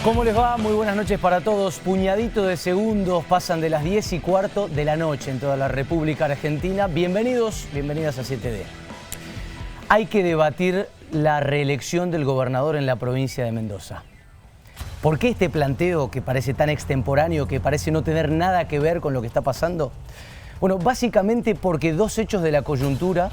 ¿Cómo les va? Muy buenas noches para todos. Puñadito de segundos, pasan de las 10:15 de la noche en toda la República Argentina. Bienvenidos, bienvenidas a 7D. Hay que debatir la reelección del gobernador en la provincia de Mendoza. ¿Por qué este planteo que parece tan extemporáneo, que parece no tener nada que ver con lo que está pasando? Bueno, básicamente porque dos hechos de la coyuntura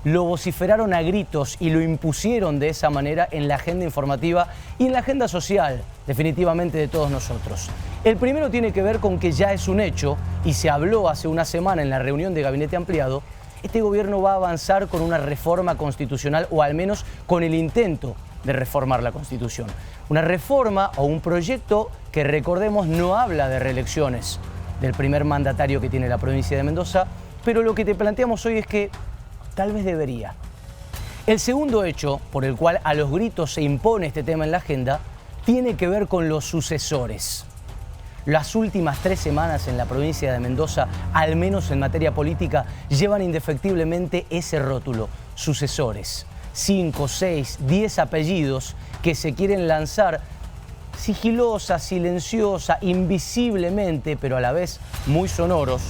lo vociferaron a gritos y lo impusieron de esa manera en la agenda informativa y en la agenda social, definitivamente, de todos nosotros. El primero tiene que ver con que ya es un hecho, y se habló hace una semana en la reunión de gabinete ampliado. Este gobierno va a avanzar con una reforma constitucional, o al menos con el intento de reformar la Constitución. Una reforma o un proyecto que, recordemos, no habla de reelecciones del primer mandatario que tiene la provincia de Mendoza, pero lo que te planteamos hoy es que tal vez debería. El segundo hecho por el cual a los gritos se impone este tema en la agenda tiene que ver con los sucesores. Las últimas 3 semanas en la provincia de Mendoza, al menos en materia política, llevan indefectiblemente ese rótulo: sucesores. 5, 6, 10 apellidos que se quieren lanzar sigilosa, silenciosa, invisiblemente, pero a la vez muy sonoros,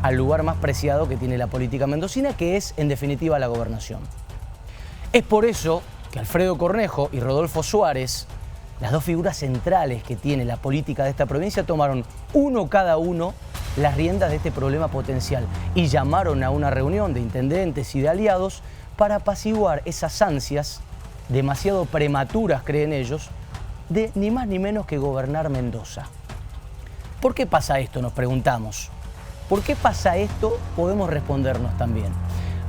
al lugar más preciado que tiene la política mendocina, que es, en definitiva, la gobernación. Es por eso que Alfredo Cornejo y Rodolfo Suárez, las dos figuras centrales que tiene la política de esta provincia, tomaron uno cada uno las riendas de este problema potencial y llamaron a una reunión de intendentes y de aliados para apaciguar esas ansias, demasiado prematuras, creen ellos, de ni más ni menos que gobernar Mendoza. ¿Por qué pasa esto?, nos preguntamos. ¿Por qué pasa esto? Podemos respondernos también.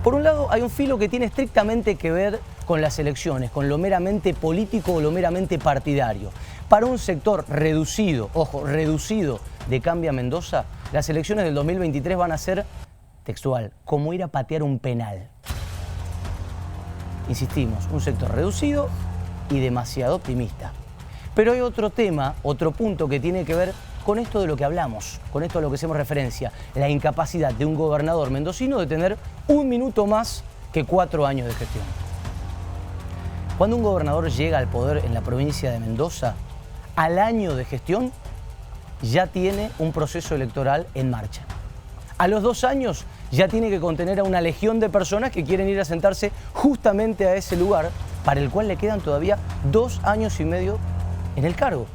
Por un lado, hay un filo que tiene estrictamente que ver con las elecciones, con lo meramente político o lo meramente partidario. Para un sector reducido, ojo, reducido de Cambia Mendoza, las elecciones del 2023 van a ser, textual, como ir a patear un penal. Insistimos, un sector reducido y demasiado optimista. Pero hay otro tema, otro punto que tiene que ver con esto de lo que hablamos, con esto a lo que hacemos referencia, la incapacidad de un gobernador mendocino de tener un minuto más que 4 años de gestión. Cuando un gobernador llega al poder en la provincia de Mendoza, al año de gestión ya tiene un proceso electoral en marcha. A los 2 años ya tiene que contener a una legión de personas que quieren ir a sentarse justamente a ese lugar, para el cual le quedan todavía 2 años y medio en el cargo.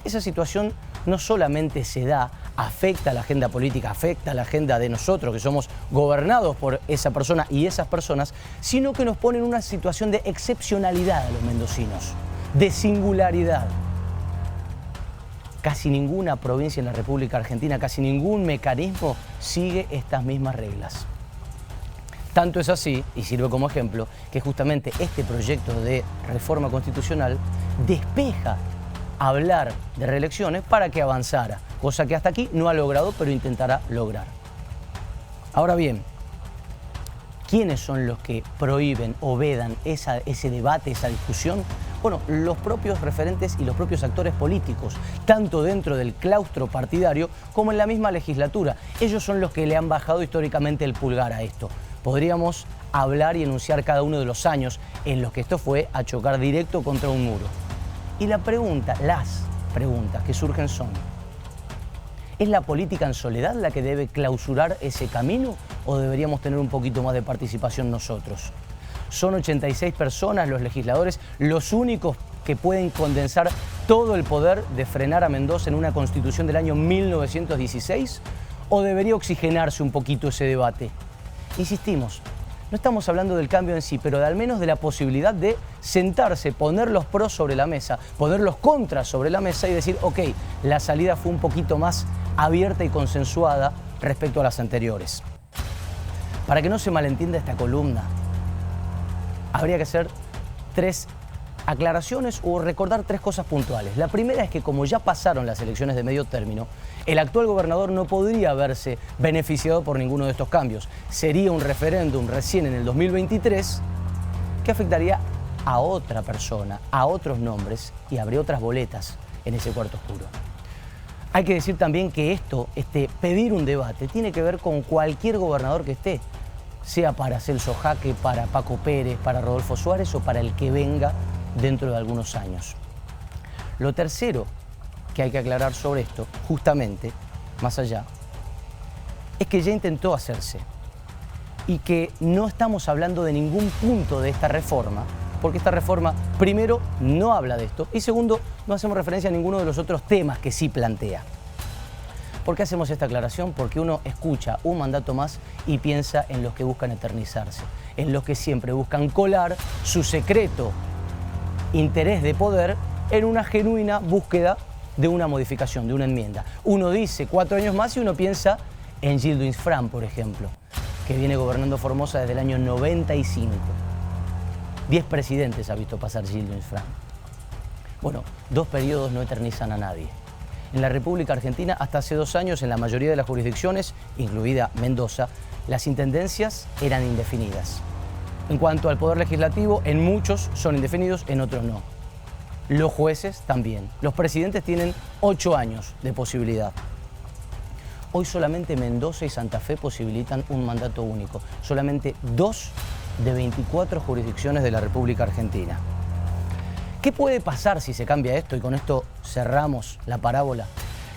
Esa situación no solamente se da, afecta a la agenda política, afecta a la agenda de nosotros que somos gobernados por esa persona y esas personas, sino que nos pone en una situación de excepcionalidad a los mendocinos, de singularidad. Casi ninguna provincia en la República Argentina, casi ningún mecanismo sigue estas mismas reglas. Tanto es así, y sirve como ejemplo, que justamente este proyecto de reforma constitucional despeja hablar de reelecciones para que avanzara, cosa que hasta aquí no ha logrado, pero intentará lograr. Ahora bien, ¿quiénes son los que prohíben o vedan ese debate, esa discusión? Bueno, los propios referentes y los propios actores políticos, tanto dentro del claustro partidario como en la misma legislatura. Ellos son los que le han bajado históricamente el pulgar a esto. Podríamos hablar y enunciar cada uno de los años en los que esto fue a chocar directo contra un muro. Y las preguntas que surgen son: ¿es la política en soledad la que debe clausurar ese camino o deberíamos tener un poquito más de participación nosotros? ¿Son 86 personas, los legisladores, los únicos que pueden condensar todo el poder de frenar a Mendoza en una constitución del año 1916? ¿O debería oxigenarse un poquito ese debate? Insistimos, no estamos hablando del cambio en sí, pero de al menos de la posibilidad de sentarse, poner los pros sobre la mesa, poner los contras sobre la mesa y decir, ok, la salida fue un poquito más abierta y consensuada respecto a las anteriores. Para que no se malentienda esta columna, habría que hacer 3 aclaraciones o recordar 3 cosas puntuales. La primera es que, como ya pasaron las elecciones de medio término, el actual gobernador no podría verse beneficiado por ninguno de estos cambios. Sería un referéndum recién en el 2023 que afectaría a otra persona, a otros nombres, y habría otras boletas en ese cuarto oscuro. Hay que decir también que pedir un debate, tiene que ver con cualquier gobernador que esté, sea para Celso Jaque, para Paco Pérez, para Rodolfo Suárez o para el que venga dentro de algunos años. Lo tercero que hay que aclarar sobre esto, justamente, más allá, es que ya intentó hacerse y que no estamos hablando de ningún punto de esta reforma, porque esta reforma, primero, no habla de esto y segundo, no hacemos referencia a ninguno de los otros temas que sí plantea. ¿Por qué hacemos esta aclaración? Porque uno escucha un mandato más y piensa en los que buscan eternizarse, en los que siempre buscan colar su secreto interés de poder en una genuina búsqueda de una modificación, de una enmienda. Uno dice 4 años más y uno piensa en Gildo Insfrán, por ejemplo, que viene gobernando Formosa desde el año 95. 10 presidentes ha visto pasar Gildo Insfrán. Bueno, 2 periodos no eternizan a nadie. En la República Argentina, hasta hace 2 años, en la mayoría de las jurisdicciones, incluida Mendoza, las intendencias eran indefinidas. En cuanto al Poder Legislativo, en muchos son indefinidos, en otros no. Los jueces también. Los presidentes tienen 8 años de posibilidad. Hoy solamente Mendoza y Santa Fe posibilitan un mandato único. Solamente 2 de 24 jurisdicciones de la República Argentina. ¿Qué puede pasar si se cambia esto? Y con esto cerramos la parábola.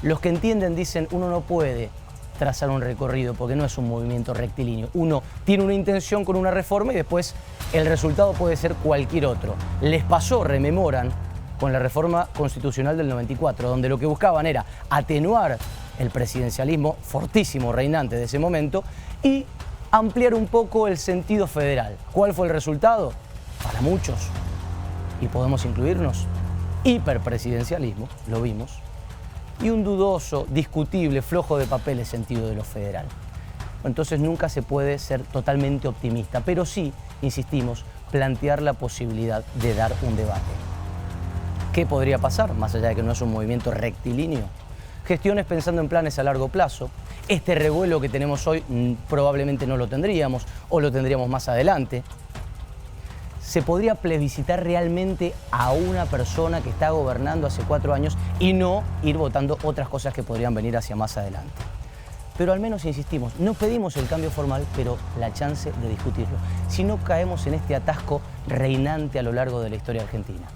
Los que entienden dicen, uno no puede trazar un recorrido porque no es un movimiento rectilíneo. Uno tiene una intención con una reforma y después el resultado puede ser cualquier otro. Les pasó, rememoran, con la reforma constitucional del 94, donde lo que buscaban era atenuar el presidencialismo fortísimo reinante de ese momento y ampliar un poco el sentido federal. ¿Cuál fue el resultado? Para muchos, y podemos incluirnos, hiperpresidencialismo, lo vimos, y un dudoso, discutible, flojo de papeles sentido de lo federal. Entonces nunca se puede ser totalmente optimista, pero sí, insistimos, plantear la posibilidad de dar un debate. ¿Qué podría pasar? Más allá de que no es un movimiento rectilíneo. Gestiones pensando en planes a largo plazo. Este revuelo que tenemos hoy probablemente no lo tendríamos o lo tendríamos más adelante. Se podría plebiscitar realmente a una persona que está gobernando hace 4 años y no ir votando otras cosas que podrían venir hacia más adelante. Pero al menos insistimos, no pedimos el cambio formal, pero la chance de discutirlo. Si no caemos en este atasco reinante a lo largo de la historia argentina.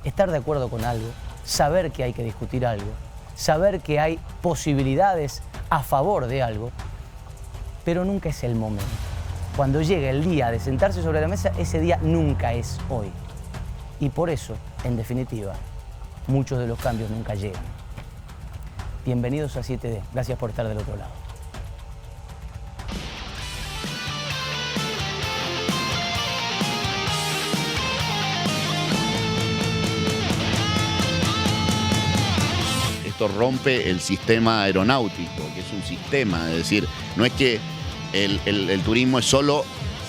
Estar de acuerdo con algo, saber que hay que discutir algo, saber que hay posibilidades a favor de algo, pero nunca es el momento. Cuando llega el día de sentarse sobre la mesa, ese día nunca es hoy. Y por eso, en definitiva, muchos de los cambios nunca llegan. Bienvenidos a 7D. Gracias por estar del otro lado. Esto rompe el sistema aeronáutico, que es un sistema, es decir, no es que el turismo es solo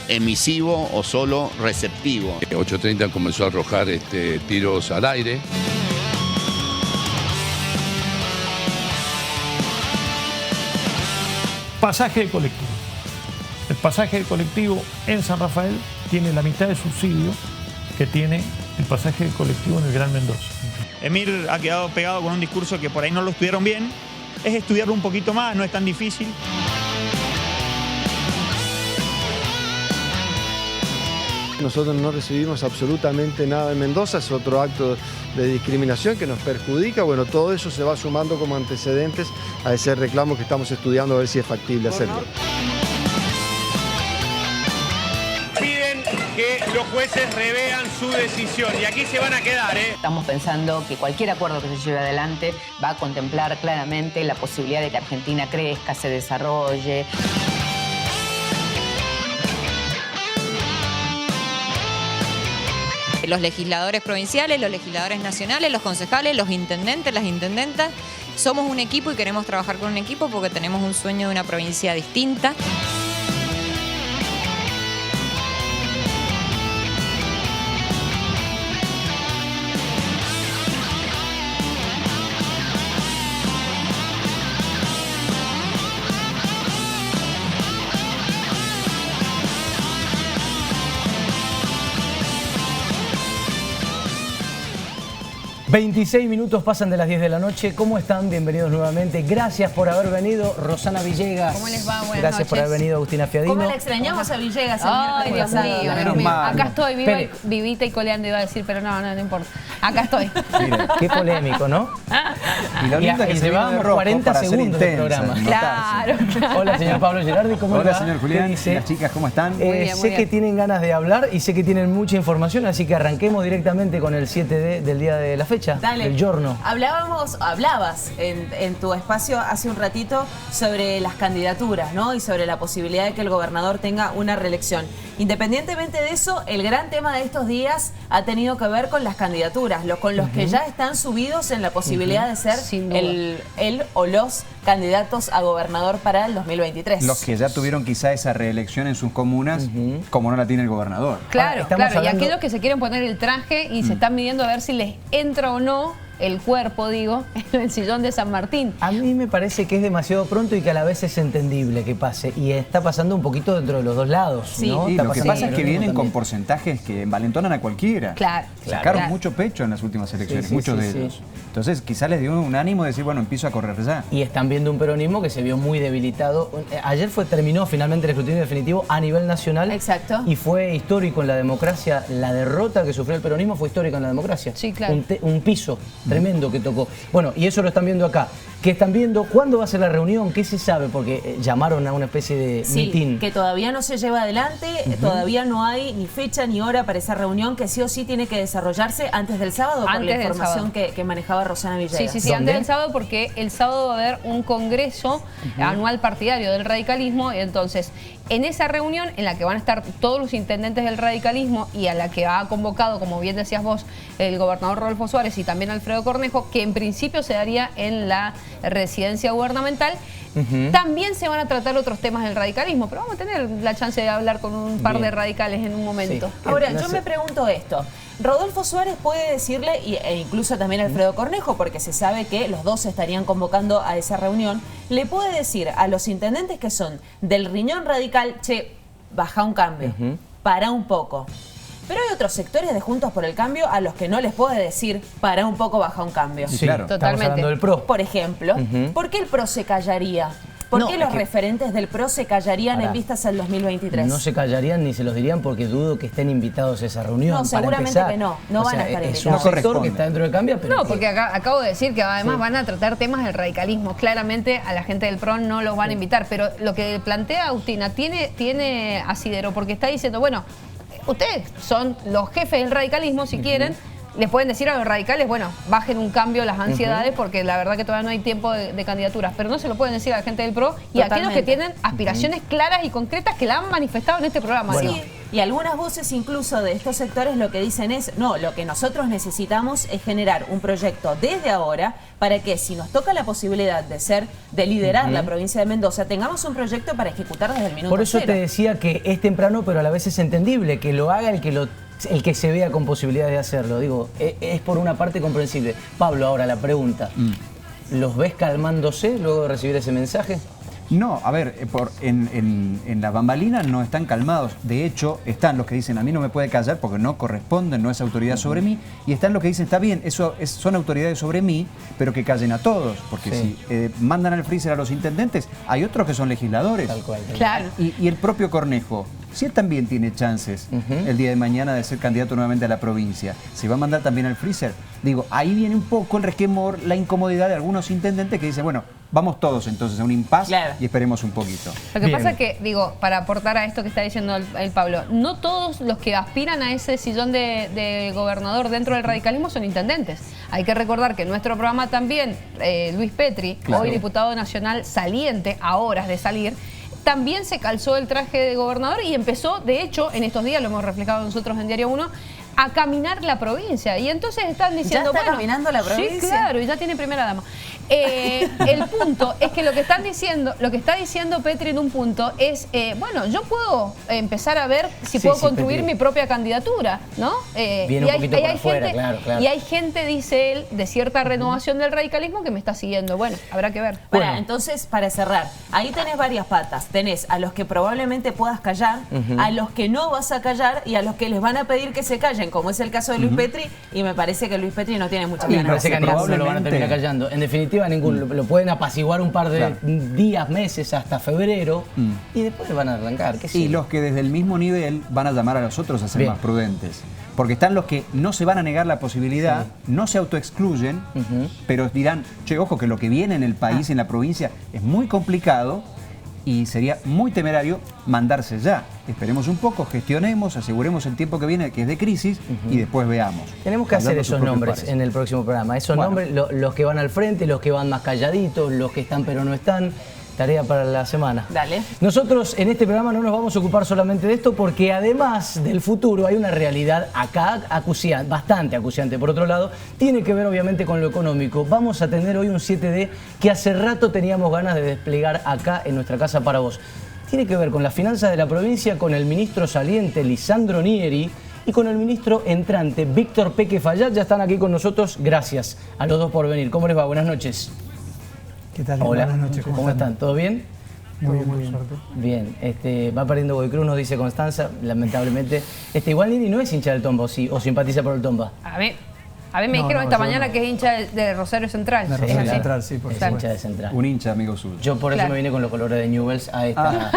emisivo o solo receptivo. 8:30 comenzó a arrojar tiros al aire. Pasaje de colectivo. El pasaje de colectivo en San Rafael tiene la mitad de subsidio que tiene el pasaje de colectivo en el Gran Mendoza. Emir ha quedado pegado con un discurso que por ahí no lo estudiaron bien. Es estudiarlo un poquito más, no es tan difícil. Nosotros no recibimos absolutamente nada en Mendoza, es otro acto de discriminación que nos perjudica. Bueno, todo eso se va sumando como antecedentes a ese reclamo que estamos estudiando a ver si es factible hacerlo. Piden que los jueces revean su decisión y aquí se van a quedar, ¿eh? Estamos pensando que cualquier acuerdo que se lleve adelante va a contemplar claramente la posibilidad de que Argentina crezca, se desarrolle. Los legisladores provinciales, los legisladores nacionales, los concejales, los intendentes, las intendentas, somos un equipo y queremos trabajar con un equipo porque tenemos un sueño de una provincia distinta. 26 minutos pasan de las 10 de la noche. ¿Cómo están? Bienvenidos nuevamente. Gracias por haber venido, Rosana Villegas. ¿Cómo les va? Buenas Gracias noches. por haber venido, Agustina Fiadino. ¿Cómo le extrañamos a Villegas? Ay, Dios mío. Acá estoy, vivita y coleando, iba a decir, pero no importa. Acá estoy. Mira, qué polémico, ¿no? Y lo lindo es que se llevamos 40 segundos del programa. Claro. Hola, señor Pablo Gerardi, ¿cómo Hola, va? señor Julián. ¿Qué dice? Las chicas, ¿cómo están? Sé que tienen ganas de hablar y sé que tienen mucha información, así que arranquemos directamente con el 7D del día de la fecha, del giorno. Hablabas en tu espacio hace un ratito sobre las candidaturas, ¿no? Y sobre la posibilidad de que el gobernador tenga una reelección. Independientemente de eso, el gran tema de estos días ha tenido que ver con las candidaturas, con los que ya están subidos en la posibilidad de ser el o los candidatos a gobernador para el 2023. Los que ya tuvieron quizá esa reelección en sus comunas, como no la tiene el gobernador. Claro, y aquellos que se quieren poner el traje y se están midiendo a ver si les entra o no el cuerpo, digo, en el sillón de San Martín. A mí me parece que es demasiado pronto y que a la vez es entendible que pase. Y está pasando un poquito dentro de los dos lados, ¿no? Sí, lo que pasa es que vienen también con porcentajes que envalentonan a cualquiera. Claro. Sacaron mucho pecho en las últimas elecciones, muchos de ellos. Entonces quizás les dio un ánimo de decir, bueno, empiezo a correr ya. Y están viendo un peronismo que se vio muy debilitado. Ayer terminó finalmente el escrutinio definitivo a nivel nacional. Exacto. Y fue histórico en la democracia. La derrota que sufrió el peronismo fue histórica en la democracia. Sí, claro. Un piso tremendo que tocó. Bueno, y eso lo están viendo acá. ¿Qué están viendo? ¿Cuándo va a ser la reunión? ¿Qué se sabe? Porque llamaron a una especie de mitin. Que todavía no se lleva adelante, todavía no hay ni fecha ni hora para esa reunión que sí o sí tiene que desarrollarse antes del sábado, por la información que manejaba Rosana Villegas. Sí, antes del sábado, porque el sábado va a haber un congreso anual partidario del radicalismo, y entonces en esa reunión en la que van a estar todos los intendentes del radicalismo y a la que ha convocado, como bien decías vos, el gobernador Rodolfo Suárez y también Alfredo Cornejo, que en principio se daría en la residencia gubernamental, también se van a tratar otros temas del radicalismo, pero vamos a tener la chance de hablar con un par de radicales en un momento. Sí. Ahora, yo me pregunto esto. Rodolfo Suárez puede decirle, e incluso también Alfredo Cornejo, porque se sabe que los dos se estarían convocando a esa reunión, le puede decir a los intendentes que son del riñón radical, che, baja un cambio, para un poco. Pero hay otros sectores de Juntos por el Cambio a los que no les puede decir, para un poco, baja un cambio. Sí, claro. Totalmente. Estamos hablando del PRO. Por ejemplo, ¿por qué el PRO se callaría? ¿Por qué los referentes del PRO se callarían en vistas al 2023? No se callarían ni se los dirían porque dudo que estén invitados a esa reunión. No, seguramente que no van a estar invitados. Es un sector que está dentro del cambio, pero... No, porque acabo de decir que además van a tratar temas del radicalismo. Claramente a la gente del PRO no los van a invitar, pero lo que plantea Agustina tiene asidero, porque está diciendo, bueno, ustedes son los jefes del radicalismo, si quieren, les pueden decir a los radicales, bueno, bajen un cambio las ansiedades, porque la verdad que todavía no hay tiempo de candidaturas, pero no se lo pueden decir a la gente del PRO y a aquellos que tienen aspiraciones claras y concretas que la han manifestado en este programa. Bueno. Sí, y algunas voces incluso de estos sectores lo que dicen es, no, lo que nosotros necesitamos es generar un proyecto desde ahora para que si nos toca la posibilidad de liderar la provincia de Mendoza, tengamos un proyecto para ejecutar desde el minuto Por eso cero. te decía que es temprano, pero a la vez es entendible, que lo haga el que se vea con posibilidades de hacerlo. Digo, es por una parte comprensible. Pablo, ahora la pregunta. ¿Los ves calmándose luego de recibir ese mensaje? No, a ver, en la bambalina no están calmados. De hecho, están los que dicen, a mí no me puede callar porque no corresponden, no es autoridad sobre mí. Y están los que dicen, está bien, son autoridades sobre mí, pero que callen a todos. Porque si mandan al freezer a los intendentes, hay otros que son legisladores. Tal cual. Claro. Y el propio Cornejo, si él también tiene chances el día de mañana de ser candidato nuevamente a la provincia, ¿se va a mandar también al freezer? Digo, ahí viene un poco el resquemor, la incomodidad de algunos intendentes que dicen, bueno, vamos todos entonces a un impasse y esperemos un poquito. Lo que pasa es que, digo, para aportar a esto que está diciendo el Pablo, no todos los que aspiran a ese sillón de gobernador dentro del radicalismo son intendentes. Hay que recordar que en nuestro programa también, Luis Petri, hoy diputado nacional saliente, a horas de salir, también se calzó el traje de gobernador y empezó, de hecho, en estos días, lo hemos reflejado nosotros en Diario 1, a caminar la provincia. Y entonces están diciendo, ¿Ya está caminando la provincia? Sí, claro, y ya tiene primera dama. El punto es que lo que está diciendo Petri en un punto es, bueno, yo puedo empezar a ver si puedo construir Petri. mi propia candidatura, ¿no? Viene un poquito por afuera, claro. Y hay gente, dice él, de cierta renovación del radicalismo que me está siguiendo. Bueno, habrá que ver. Bueno, entonces, para cerrar, ahí tenés varias patas. Tenés a los que probablemente puedas callar, a los que no vas a callar y a los que les van a pedir que se callen, como es el caso de Luis Petri, y me parece que Luis Petri no tiene muchas ganas. Me parece que a ninguno lo van a terminar callando. En definitiva, ninguno. Lo pueden apaciguar un par de días, meses, hasta febrero, y después van a arrancar. Y los que desde el mismo nivel van a llamar a los otros a ser más prudentes. Porque están los que no se van a negar la posibilidad, no se autoexcluyen, pero dirán, che, ojo que lo que viene en el país, en la provincia, es muy complicado y sería muy temerario mandarse ya. Esperemos un poco, gestionemos, aseguremos el tiempo que viene, que es de crisis, y después veamos. Tenemos que hacer esos nombres en el próximo programa. Esos nombres, los que van al frente, los que van más calladitos, los que están pero no están. Tarea para la semana. Dale. Nosotros en este programa no nos vamos a ocupar solamente de esto, porque además del futuro hay una realidad acá acuciante, bastante acuciante. Por otro lado, tiene que ver obviamente con lo económico. Vamos a tener hoy un 7D que hace rato teníamos ganas de desplegar acá en nuestra casa para vos. Tiene que ver con las finanzas de la provincia, con el ministro saliente Lisandro Nieri y con el ministro entrante Víctor Peque Fayad. Ya están aquí con nosotros. Gracias a los dos por venir. ¿Cómo les va? Buenas noches. ¿Qué tal? Hola. Buenas noches. ¿Cómo están? ¿Todo bien? Muy bien, muy bien. Bien, va perdiendo Godoy Cruz, nos dice Constanza, lamentablemente. Igual Nini no es hincha del Tomba, o simpatiza por el Tomba. A mí me dijeron esta mañana que es hincha de Rosario Central. De Rosario Central, sí, por supuesto. Es hincha de Central. Un hincha, amigo suyo. Yo por eso me vine con los colores de Newell's a esta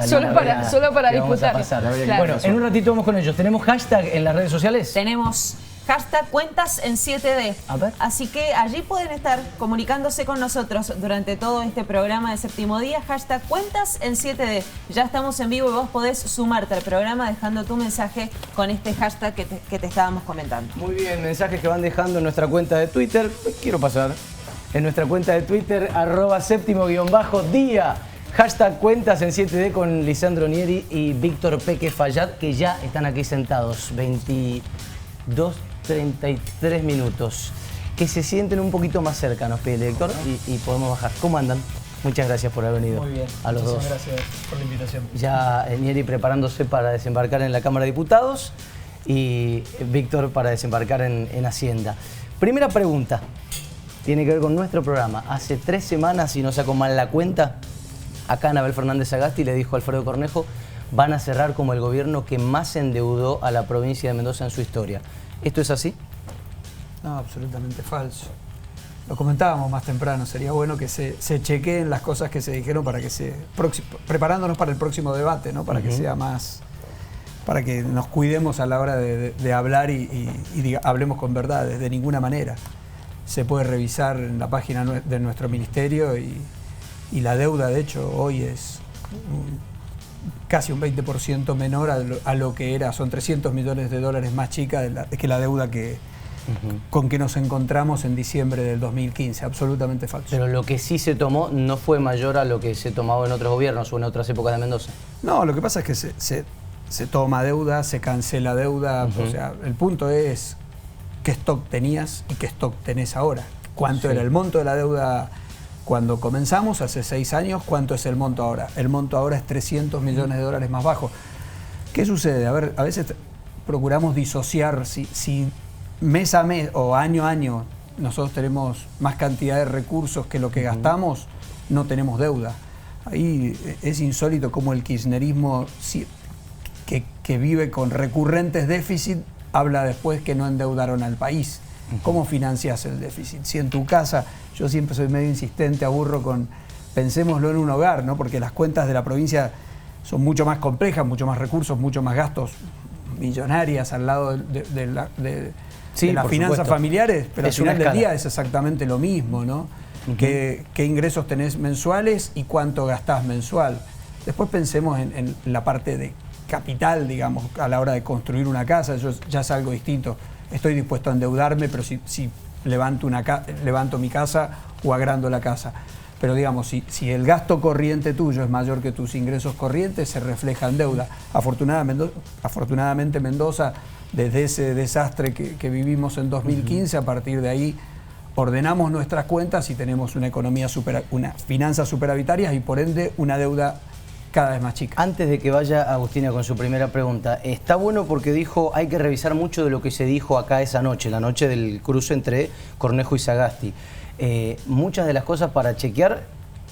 solo para disputar. Bueno, en un ratito vamos con ellos. ¿Tenemos hashtag en las redes sociales? Tenemos hashtag cuentas en 7D. Así que allí pueden estar comunicándose con nosotros durante todo este programa de Séptimo Día. Hashtag cuentas en 7D. Ya estamos en vivo y vos podés sumarte al programa dejando tu mensaje con este hashtag que te estábamos comentando. Muy bien, mensajes que van dejando en nuestra cuenta de Twitter. Quiero pasar. En nuestra cuenta de Twitter, @séptimo_día. Hashtag cuentas en 7D con Lisandro Nieri y Víctor Peque Fayad, que ya están aquí sentados. 22:33 minutos. Que se sienten un poquito más cerca, nos pide el director, y podemos bajar. ¿Cómo andan? Muchas gracias por haber venido. Muy bien. A los dos. Gracias por la invitación. Ya Nieri preparándose para desembarcar en la Cámara de Diputados y Víctor para desembarcar en Hacienda. Primera pregunta. Tiene que ver con nuestro programa. Hace 3 semanas, si no saco mal la cuenta, acá Anabel Fernández Sagasti le dijo a Alfredo Cornejo: van a cerrar como el gobierno que más endeudó a la provincia de Mendoza en su historia. ¿Esto es así? No, absolutamente falso. Lo comentábamos más temprano, sería bueno que se chequeen las cosas que se dijeron para que preparándonos para el próximo debate, ¿no? Para que sea más, para que nos cuidemos a la hora de hablar y hablemos con verdades. De ninguna manera. Se puede revisar en la página de nuestro ministerio y la deuda, de hecho, hoy es casi un 20% menor a lo que era. Son 300 millones de dólares más chica que la deuda con que nos encontramos en diciembre del 2015. Absolutamente falso. Pero lo que sí se tomó no fue mayor a lo que se tomaba en otros gobiernos o en otras épocas de Mendoza. No, lo que pasa es que se toma deuda, se cancela deuda. O sea, el punto es qué stock tenías y qué stock tenés ahora. ¿Cuánto era el monto de la deuda cuando comenzamos, hace 6 años? ¿Cuánto es el monto ahora? El monto ahora es 300 millones de dólares más bajo. ¿Qué sucede? A ver, a veces procuramos disociar si mes a mes o año a año nosotros tenemos más cantidad de recursos que lo que gastamos, no tenemos deuda. Ahí es insólito cómo el kirchnerismo, que vive con recurrentes déficits, habla después que no endeudaron al país. ¿Cómo financias el déficit? Si en tu casa, yo siempre soy medio insistente, aburro con, pensémoslo en un hogar, ¿no? Porque las cuentas de la provincia son mucho más complejas, mucho más recursos, mucho más gastos millonarias al lado de las finanzas familiares, pero al final del día es exactamente lo mismo, ¿no? ¿Qué ingresos tenés mensuales y cuánto gastás mensual? Después pensemos en la parte de capital, digamos, a la hora de construir una casa. Yo ya es algo distinto. Estoy dispuesto a endeudarme, pero si levanto mi casa o agrando la casa. Pero digamos, si el gasto corriente tuyo es mayor que tus ingresos corrientes, se refleja en deuda. Afortunadamente Mendoza, desde ese desastre que vivimos en 2015, a partir de ahí ordenamos nuestras cuentas y tenemos una economía unas finanzas superavitarias y por ende una deuda cada vez más chica. Antes de que vaya Agustina con su primera pregunta, está bueno porque dijo hay que revisar mucho de lo que se dijo acá esa noche, la noche del cruce entre Cornejo y Sagasti. Muchas de las cosas para chequear,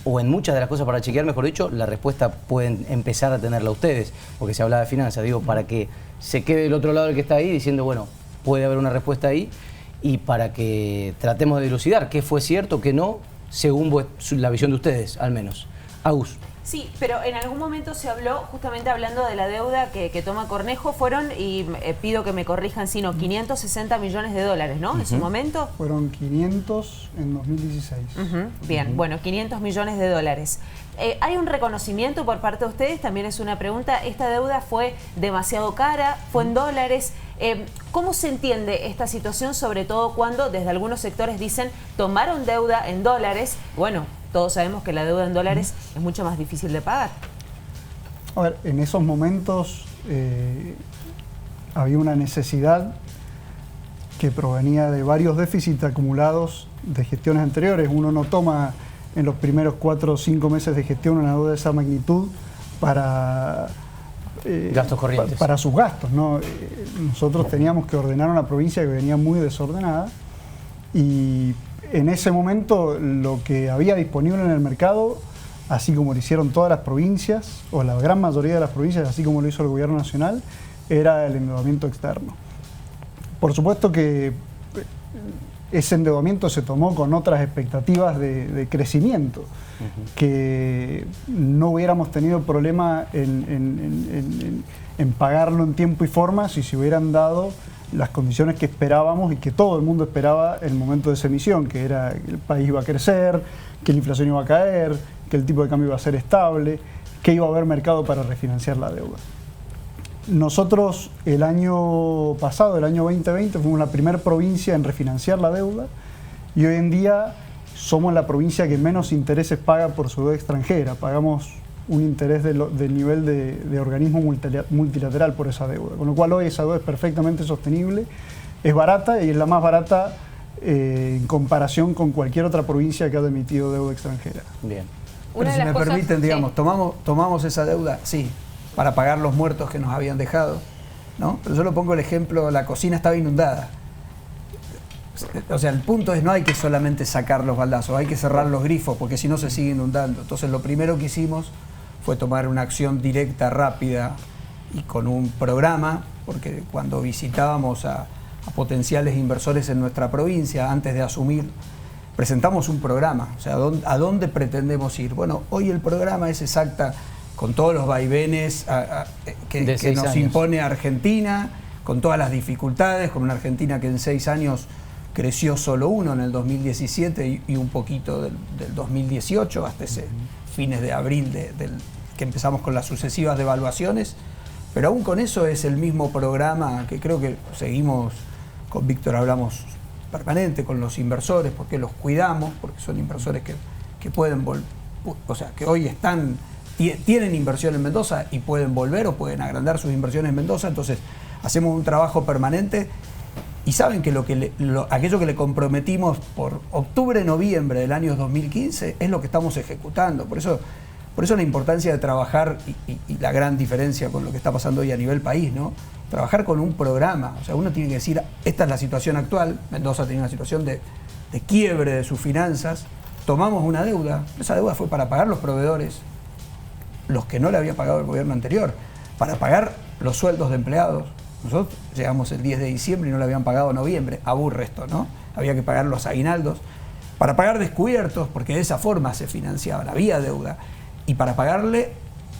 o en muchas de las cosas para chequear, mejor dicho, la respuesta pueden empezar a tenerla ustedes, porque se hablaba de finanzas, digo, para que se quede del otro lado el que está ahí diciendo, bueno, puede haber una respuesta ahí, y para que tratemos de dilucidar qué fue cierto, qué no, según la visión de ustedes, al menos. Agus. Sí, pero en algún momento se habló, justamente hablando de la deuda que toma Cornejo, fueron, y pido que me corrijan, sino 560 millones de dólares, ¿no? En su momento. Fueron 500 en 2016. Bien, bueno, 500 millones de dólares. ¿Hay un reconocimiento por parte de ustedes? También es una pregunta. ¿Esta deuda fue demasiado cara? ¿Fue en dólares? ¿Cómo se entiende esta situación, sobre todo cuando desde algunos sectores dicen tomaron deuda en dólares? Bueno, todos sabemos que la deuda en dólares es mucho más difícil de pagar. A ver, en esos momentos había una necesidad que provenía de varios déficits acumulados de gestiones anteriores. Uno no toma en los primeros 4 o 5 meses de gestión una deuda de esa magnitud para gastos corrientes. Para sus gastos, ¿no? Nosotros teníamos que ordenar una provincia que venía muy desordenada y en ese momento lo que había disponible en el mercado, así como lo hicieron todas las provincias, o la gran mayoría de las provincias, así como lo hizo el gobierno nacional, era el endeudamiento externo. Por supuesto que ese endeudamiento se tomó con otras expectativas de crecimiento, que no hubiéramos tenido problema en pagarlo en tiempo y forma si se hubieran dado las condiciones que esperábamos y que todo el mundo esperaba en el momento de esa emisión, que era que el país iba a crecer, que la inflación iba a caer, que el tipo de cambio iba a ser estable, que iba a haber mercado para refinanciar la deuda. Nosotros el año pasado, el año 2020, fuimos la primera provincia en refinanciar la deuda y hoy en día somos la provincia que menos intereses paga por su deuda extranjera. Pagamos un interés del nivel de organismo multilateral por esa deuda. Con lo cual hoy esa deuda es perfectamente sostenible, es barata y es la más barata en comparación con cualquier otra provincia que haya emitido deuda extranjera. Bien. Pero si me permiten, digamos, tomamos esa deuda, sí, para pagar los muertos que nos habían dejado, ¿no? Pero yo lo pongo el ejemplo, la cocina estaba inundada. O sea, el punto es no hay que solamente sacar los baldazos, hay que cerrar los grifos porque si no se sigue inundando. Entonces lo primero que hicimos fue tomar una acción directa, rápida y con un programa, porque cuando visitábamos a potenciales inversores en nuestra provincia, antes de asumir, presentamos un programa. O sea, ¿a dónde pretendemos ir? Bueno, hoy el programa es exacta, con todos los vaivenes que nos impone Argentina, con todas las dificultades, con una Argentina que en 6 años creció solo 1 en el 2017 y un poquito del 2018, hasta ese fines de abril que empezamos con las sucesivas devaluaciones, pero aún con eso es el mismo programa que creo que seguimos, con Víctor hablamos permanente con los inversores, porque los cuidamos, porque son inversores que pueden volver, o sea, que hoy tienen inversión en Mendoza y pueden volver o pueden agrandar sus inversiones en Mendoza, entonces hacemos un trabajo permanente y saben que aquello que le comprometimos por octubre, noviembre del año 2015 es lo que estamos ejecutando. Por eso la importancia de trabajar y la gran diferencia con lo que está pasando hoy a nivel país, ¿no? Trabajar con un programa. O sea, uno tiene que decir, esta es la situación actual, Mendoza tiene una situación de quiebre de sus finanzas, tomamos una deuda, esa deuda fue para pagar los proveedores, los que no le había pagado el gobierno anterior, para pagar los sueldos de empleados. Nosotros llegamos el 10 de diciembre y no le habían pagado en noviembre. Aburre esto, ¿no? Había que pagar los aguinaldos. Para pagar descubiertos, porque de esa forma se financiaban, había deuda. Y para pagarle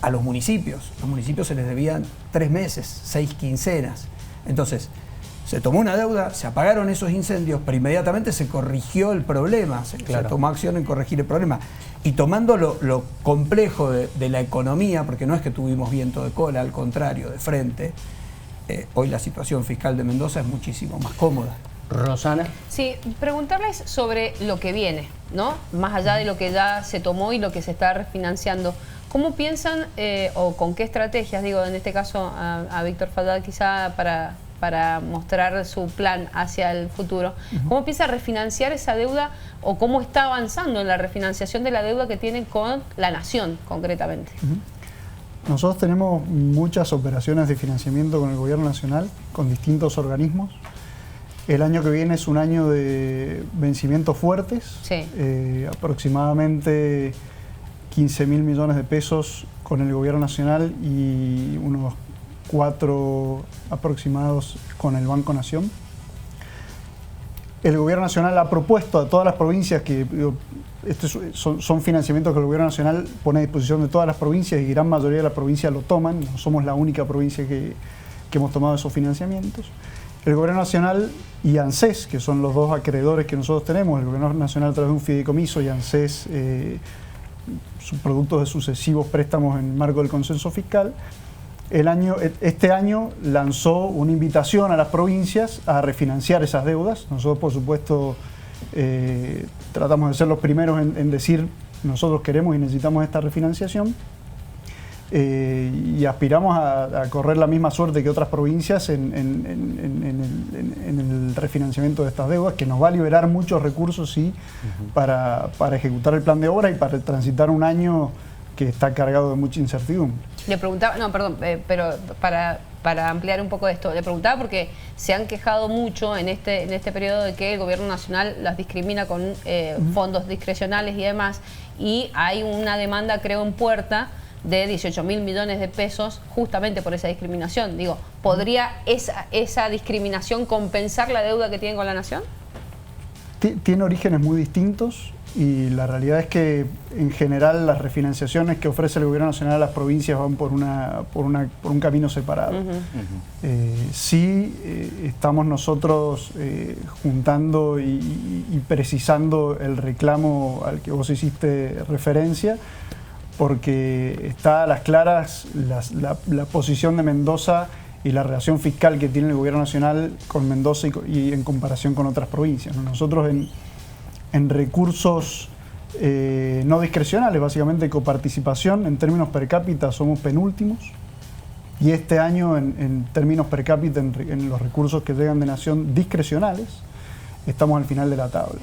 a los municipios. Los municipios se les debían 3 meses, 6 quincenas. Entonces, se tomó una deuda, se apagaron esos incendios, pero inmediatamente se corrigió el problema. Se tomó acción en corregir el problema. Y tomando lo complejo de la economía, porque no es que tuvimos viento de cola, al contrario, de frente, hoy la situación fiscal de Mendoza es muchísimo más cómoda. Rosana. Sí, preguntarles sobre lo que viene, ¿no? Más allá de lo que ya se tomó y lo que se está refinanciando. ¿Cómo piensan o con qué estrategias, digo, en este caso a Víctor Fadad quizá para para mostrar su plan hacia el futuro. ¿Cómo piensa refinanciar esa deuda o cómo está avanzando en la refinanciación de la deuda que tiene con la Nación, concretamente? Nosotros tenemos muchas operaciones de financiamiento con el Gobierno Nacional, con distintos organismos. El año que viene es un año de vencimientos fuertes, sí. Aproximadamente 15.000 millones de pesos con el Gobierno Nacional y unos 4 aproximados con el Banco Nación. El Gobierno Nacional ha propuesto a todas las provincias que son financiamientos que el Gobierno Nacional pone a disposición de todas las provincias y gran mayoría de las provincias lo toman. No somos la única provincia que hemos tomado esos financiamientos. El Gobierno Nacional y ANSES, que son los dos acreedores que nosotros tenemos, el Gobierno Nacional a través de un fideicomiso y ANSES productos de sucesivos préstamos en el marco del consenso fiscal, este año lanzó una invitación a las provincias a refinanciar esas deudas. Nosotros, por supuesto, tratamos de ser los primeros en decir nosotros queremos y necesitamos esta refinanciación. Y aspiramos a correr la misma suerte que otras provincias en el refinanciamiento de estas deudas, que nos va a liberar muchos recursos para ejecutar el plan de obra y para transitar un año que está cargado de mucha incertidumbre. Le preguntaba, no, perdón, pero para ampliar un poco esto, le preguntaba porque se han quejado mucho en este periodo de que el Gobierno Nacional las discrimina con fondos discrecionales y demás, y hay una demanda, creo, en puerta de 18.000 millones de pesos justamente por esa discriminación. Digo, ¿podría esa discriminación compensar la deuda que tienen con la Nación? Tiene orígenes muy distintos y la realidad es que en general las refinanciaciones que ofrece el Gobierno Nacional a las provincias van por un camino separado. Estamos nosotros juntando y precisando el reclamo al que vos hiciste referencia, porque está a las claras la posición de Mendoza y la relación fiscal que tiene el Gobierno Nacional con Mendoza y en comparación con otras provincias, ¿no? Nosotros en recursos no discrecionales, básicamente coparticipación, en términos per cápita somos penúltimos, y este año en términos per cápita en los recursos que llegan de Nación discrecionales estamos al final de la tabla.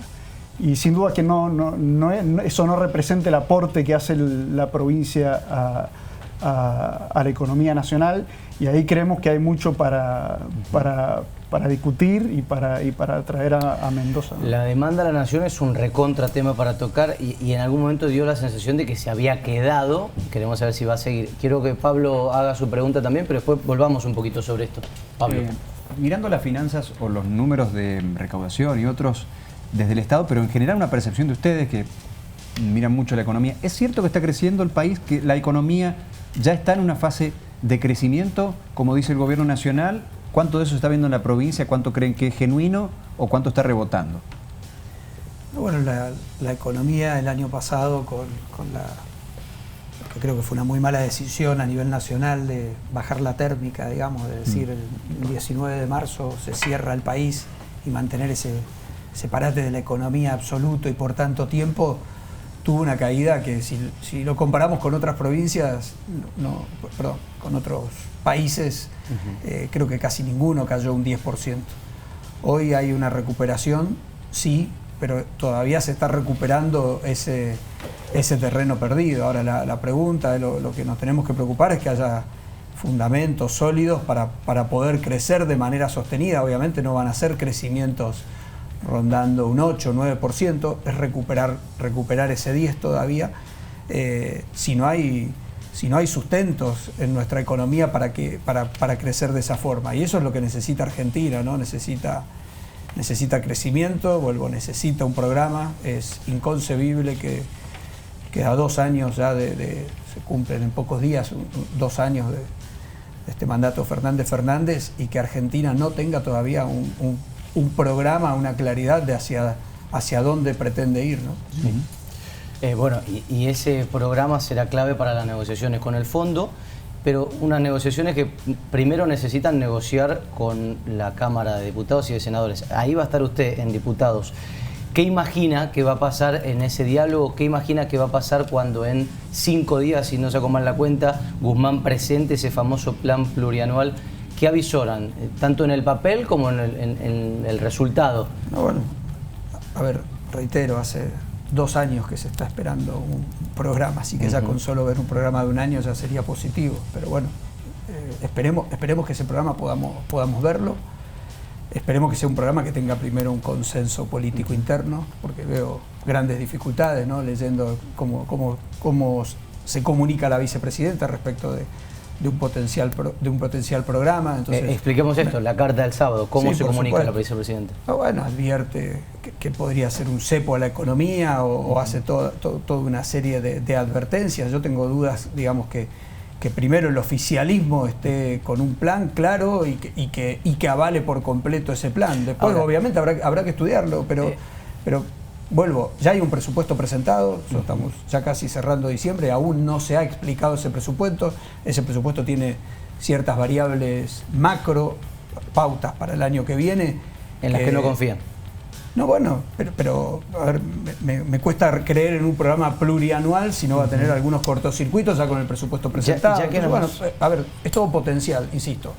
Y sin duda que eso no representa el aporte que hace la provincia a la economía nacional, y ahí creemos que hay mucho para discutir y para traer a Mendoza, ¿no? La demanda de la Nación es un recontra tema para tocar y en algún momento dio la sensación de que se había quedado. Queremos saber si va a seguir. Quiero que Pablo haga su pregunta también, pero después volvamos un poquito sobre esto. Pablo. Mirando las finanzas o los números de recaudación y otros desde el Estado, pero en general una percepción de ustedes que miran mucho la economía, ¿es cierto que está creciendo el país, que la economía ya está en una fase de crecimiento, como dice el Gobierno Nacional? ¿Cuánto de eso se está viendo en la provincia? ¿Cuánto creen que es genuino o cuánto está rebotando? Bueno, la economía el año pasado con que creo que fue una muy mala decisión a nivel nacional de bajar la térmica, digamos, de decir el 19 de marzo se cierra el país y mantener ese parate de la economía absoluto y por tanto tiempo, tuvo una caída que si lo comparamos con otras provincias, con otros países, creo que casi ninguno cayó un 10%. Hoy hay una recuperación, sí, pero todavía se está recuperando ese terreno perdido. Ahora la pregunta, lo que nos tenemos que preocupar es que haya fundamentos sólidos para poder crecer de manera sostenida. Obviamente no van a ser crecimientos rondando un 8 o 9%, es recuperar ese 10 todavía. Si no hay sustentos en nuestra economía para crecer de esa forma, y eso es lo que necesita Argentina, ¿no? Necesita crecimiento, necesita un programa. Es inconcebible que a 2 años ya se cumplen en pocos días 2 años de este mandato Fernández y que Argentina no tenga todavía un programa, una claridad de hacia dónde pretende ir, ¿no? Bueno, y ese programa será clave para las negociaciones con el fondo, pero unas negociaciones que primero necesitan negociar con la Cámara de Diputados y de Senadores. Ahí va a estar usted en diputados. ¿Qué imagina que va a pasar en ese diálogo? ¿Qué imagina que va a pasar cuando en 5 días, si no saco mal la cuenta, Guzmán presente ese famoso plan plurianual ¿Qué avisoran? Tanto en el papel como en el resultado. No, bueno, a ver, reitero, hace 2 años que se está esperando un programa, así que ya con solo ver un programa de un año ya sería positivo. Pero bueno, esperemos que ese programa podamos verlo. Esperemos que sea un programa que tenga primero un consenso político interno, porque veo grandes dificultades, ¿no? Leyendo cómo se comunica la vicepresidenta respecto de un potencial programa. Entonces, expliquemos esto, la carta del sábado, ¿cómo se comunica la vicepresidenta? Bueno, advierte que podría ser un cepo a la economía o hace toda una serie de advertencias. Yo tengo dudas, digamos, que primero el oficialismo esté con un plan claro y que avale por completo ese plan. Después, obviamente, habrá que estudiarlo, pero vuelvo, ya hay un presupuesto presentado, estamos ya casi cerrando diciembre, aún no se ha explicado ese presupuesto. Ese presupuesto tiene ciertas variables macro, pautas para el año que viene. En las que no confían. No, bueno, pero a ver, me cuesta creer en un programa plurianual si no va a tener algunos cortocircuitos ya con el presupuesto presentado. Bueno, a ver, es todo potencial, insisto.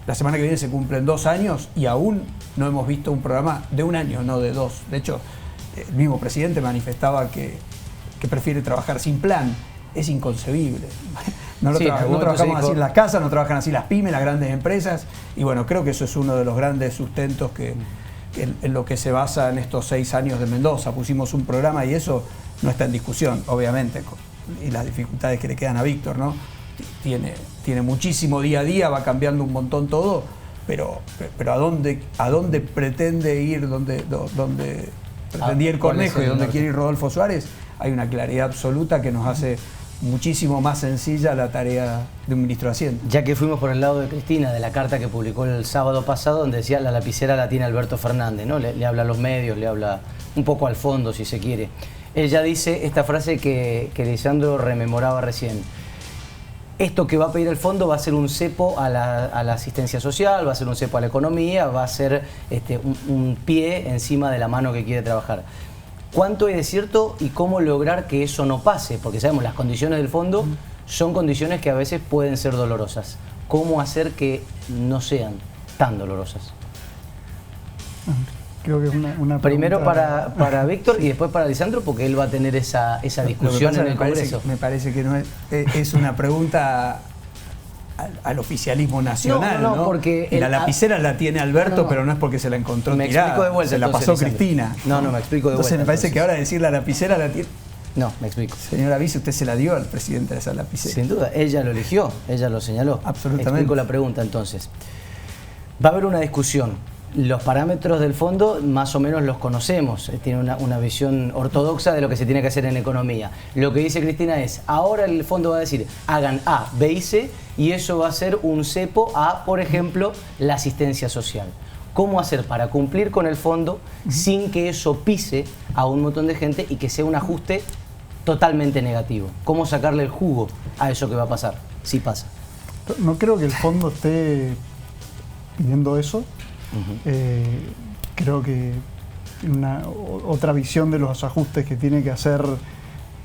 La semana que viene se cumplen 2 años y aún no hemos visto un programa de 1 año, no de 2. De hecho, el mismo presidente manifestaba que prefiere trabajar sin plan. Es inconcebible. No trabajamos así en las casas, no trabajan así las pymes, las grandes empresas. Y bueno, creo que eso es uno de los grandes sustentos en lo que se basa en estos 6 años de Mendoza. Pusimos un programa y eso no está en discusión, obviamente, y las dificultades que le quedan a Víctor, ¿no? Tiene muchísimo día a día, va cambiando un montón todo, pero ¿a dónde pretende ir, dónde pretendía ir Cornejo y dónde quiere ir Rodolfo Suárez? Hay una claridad absoluta que nos hace muchísimo más sencilla la tarea de un ministro de Hacienda. Ya que fuimos por el lado de Cristina, de la carta que publicó el sábado pasado, donde decía la lapicera la tiene Alberto Fernández, ¿no? Le habla a los medios, le habla un poco al fondo, si se quiere. Ella dice esta frase que Lisandro rememoraba recién. Esto que va a pedir el fondo va a ser un cepo a la asistencia social, va a ser un cepo a la economía, va a ser un pie encima de la mano que quiere trabajar. ¿Cuánto hay de cierto y cómo lograr que eso no pase? Porque sabemos, las condiciones del fondo son condiciones que a veces pueden ser dolorosas. ¿Cómo hacer que no sean tan dolorosas? Creo que es una pregunta... Primero para Víctor y después para Lisandro, porque él va a tener esa discusión en el Congreso. Me parece que no es una pregunta al oficialismo nacional, ¿no? Porque la lapicera la tiene Alberto, pero no es porque se la encontró tirada. Me explico de vuelta, se la pasó Cristina. No, me explico de vuelta. Entonces me parece que ahora decir la lapicera la tiene... No, me explico. Señora Vice, usted se la dio al presidente de esa lapicera. Sin duda, ella lo eligió, ella lo señaló. Absolutamente. Explico la pregunta entonces. Va a haber una discusión. Los parámetros del fondo más o menos los conocemos, tiene una visión ortodoxa de lo que se tiene que hacer en economía. Lo que dice Cristina es, ahora el fondo va a decir, hagan A, B y C, y eso va a ser un cepo a, por ejemplo, la asistencia social. ¿Cómo hacer para cumplir con el fondo sin que eso pise a un montón de gente y que sea un ajuste totalmente negativo? ¿Cómo sacarle el jugo a eso que va a pasar, si pasa? No creo que el fondo esté pidiendo eso. Creo que tiene otra visión de los ajustes que tiene que hacer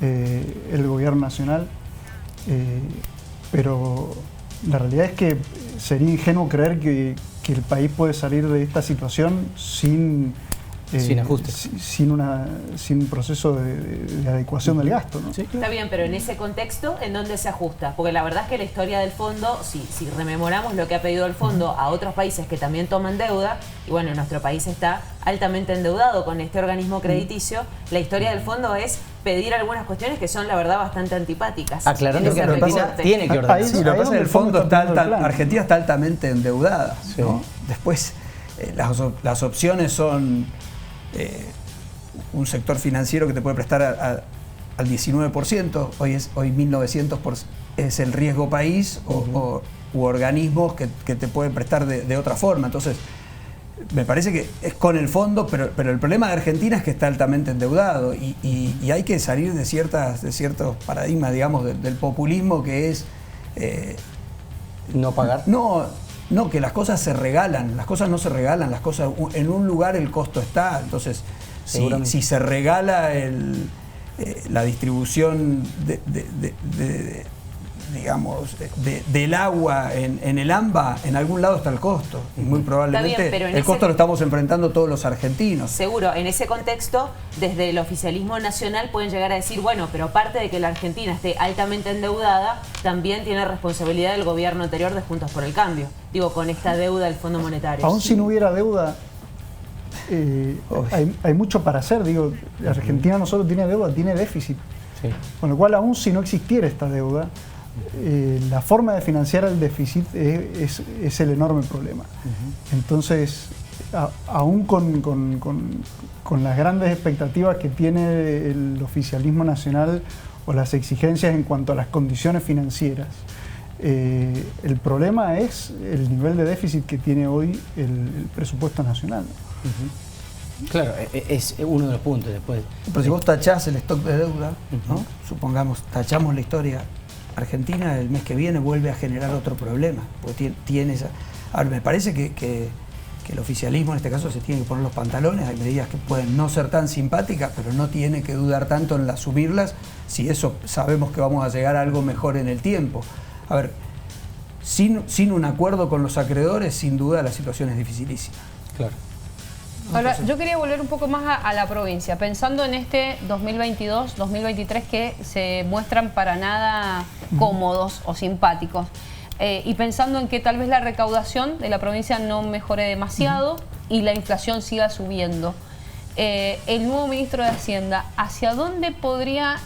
el gobierno nacional, pero la realidad es que sería ingenuo creer que el país puede salir de esta situación sin ajustes, sin un proceso de adecuación del gasto, ¿no? Sí, está bien, pero en ese contexto, ¿en dónde se ajusta? Porque la verdad es que la historia del fondo, si rememoramos lo que ha pedido el fondo a otros países que también toman deuda, y bueno, nuestro país está altamente endeudado con este organismo crediticio, la historia del fondo es pedir algunas cuestiones que son, la verdad, bastante antipáticas. Aclarando que Argentina tiene que ordenar. Sí, lo que pasa es que el fondo Argentina está altamente endeudada, ¿no? Después, las opciones son un sector financiero que te puede prestar al 19%, hoy 1.900% es el riesgo país, u organismos que te pueden prestar de otra forma. Entonces, me parece que es con el fondo, pero el problema de Argentina es que está altamente endeudado y hay que salir de ciertos paradigmas, digamos, del populismo, que es... ¿no pagar? No, que las cosas se regalan, las cosas no se regalan, las cosas en un lugar el costo está. Entonces, si se regala la distribución digamos, del agua en el AMBA, en algún lado está el costo. Y muy probablemente pero en el costo ese... lo estamos enfrentando todos los argentinos. Seguro, en ese contexto, desde el oficialismo nacional pueden llegar a decir, bueno, pero aparte de que la Argentina esté altamente endeudada, también tiene responsabilidad el gobierno anterior de Juntos por el Cambio. Digo, con esta deuda del Fondo Monetario. Aún si no hubiera deuda, hay mucho para hacer. Digo, la Argentina no solo tiene deuda, tiene déficit. Sí. Con lo cual, aún si no existiera esta deuda, la forma de financiar el déficit es el enorme problema. Entonces, aún con las grandes expectativas que tiene el oficialismo nacional o las exigencias en cuanto a las condiciones financieras, el problema es el nivel de déficit que tiene hoy el presupuesto nacional. Claro, es uno de los puntos después. Pero si vos tachás el stock de deuda, ¿no? Supongamos, tachamos la historia, Argentina el mes que viene vuelve a generar otro problema. Porque tiene esa... Ahora, me parece que el oficialismo en este caso se tiene que poner los pantalones. Hay medidas que pueden no ser tan simpáticas, pero no tiene que dudar tanto en asumirlas si eso sabemos que vamos a llegar a algo mejor en el tiempo. A ver, sin un acuerdo con los acreedores, sin duda la situación es dificilísima. Claro. Ahora, yo quería volver un poco más a la provincia, pensando en este 2022, 2023 que se muestran para nada cómodos o simpáticos, y pensando en que tal vez la recaudación de la provincia no mejore demasiado y la inflación siga subiendo. El nuevo ministro de Hacienda, ¿hacia dónde podría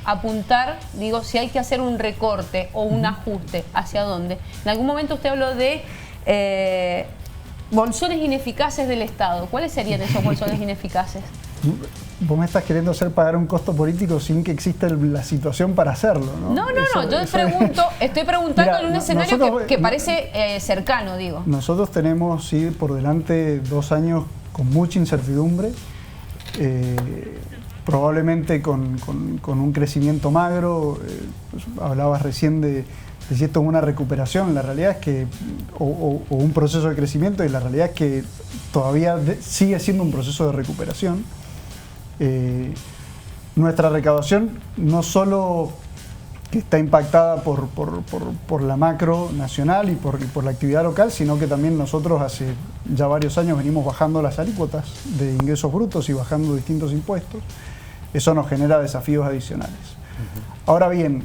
apuntar? Digo, si hay que hacer un recorte o un ajuste, ¿hacia dónde? En algún momento usted habló de bolsones ineficaces del Estado. ¿Cuáles serían esos bolsones ineficaces? Vos me estás queriendo hacer pagar un costo político sin que exista la situación para hacerlo, ¿no? No, yo estoy preguntando. Mira, en un escenario que parece cercano, digo. Nosotros tenemos, sí, por delante 2 años con mucha incertidumbre, probablemente con un crecimiento magro. Hablabas recién de si esto es una recuperación. La realidad es que, o un proceso de crecimiento, y la realidad es que todavía sigue siendo un proceso de recuperación. Nuestra recaudación no solo que está impactada por la macro nacional y por la actividad local, sino que también nosotros hace ya varios años venimos bajando las alícuotas de ingresos brutos y bajando distintos impuestos. Eso nos genera desafíos adicionales. Ahora bien,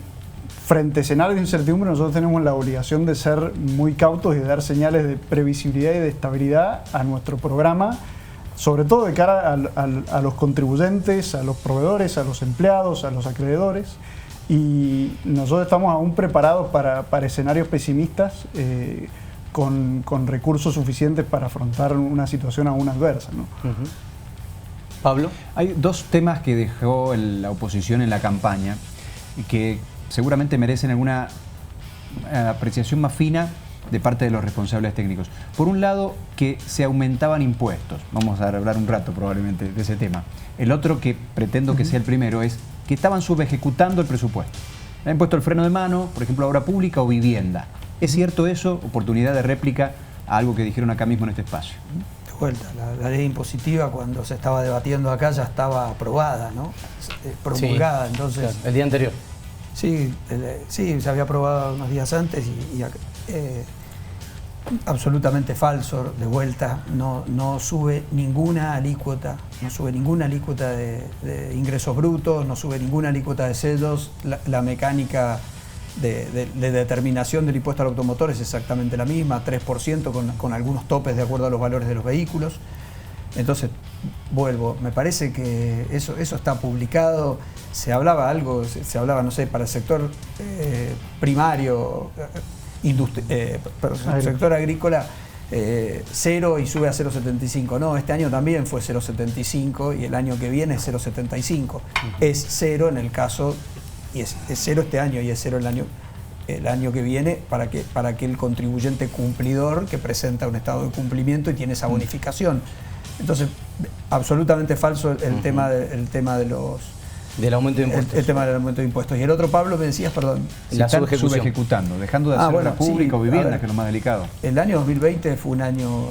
frente a escenarios de incertidumbre, nosotros tenemos la obligación de ser muy cautos y de dar señales de previsibilidad y de estabilidad a nuestro programa, sobre todo de cara a los contribuyentes, a los proveedores, a los empleados, a los acreedores. Y nosotros estamos aún preparados para escenarios pesimistas, con recursos suficientes para afrontar una situación aún adversa, ¿no? Pablo. Hay 2 temas que dejó la oposición en la campaña y que seguramente merecen alguna apreciación más fina de parte de los responsables técnicos. Por un lado, que se aumentaban impuestos. Vamos a hablar un rato probablemente de ese tema. El otro, que pretendo que sea el primero, es que estaban subejecutando el presupuesto. Le han puesto el freno de mano, por ejemplo, a obra pública o vivienda. ¿Es cierto eso? Oportunidad de réplica a algo que dijeron acá mismo en este espacio. De vuelta, la ley impositiva cuando se estaba debatiendo acá ya estaba aprobada, ¿no? Promulgada, sí, entonces... Claro, el día anterior. Sí, se había aprobado unos días antes y absolutamente falso. De vuelta, no sube ninguna alícuota, de ingresos brutos, no sube ninguna alícuota de sellos. La mecánica de determinación del impuesto al automotor es exactamente la misma, 3% con algunos topes de acuerdo a los valores de los vehículos. Entonces, vuelvo, me parece que eso está publicado. Se hablaba, no sé, para el sector primario, sector agrícola, 0 y sube a 0,75. No, este año también fue 0,75 y el año que viene es 0,75. Es 0 en el caso, y es 0 este año y es 0 el año que viene para que el contribuyente cumplidor que presenta un estado de cumplimiento y tiene esa bonificación. Entonces, absolutamente falso el tema de los... Del aumento de impuestos. El tema del aumento de impuestos. Y el otro, Pablo, me decías, perdón. La subejecutando, dejando de hacer obra pública o vivienda, que es lo más delicado. El año 2020 fue un año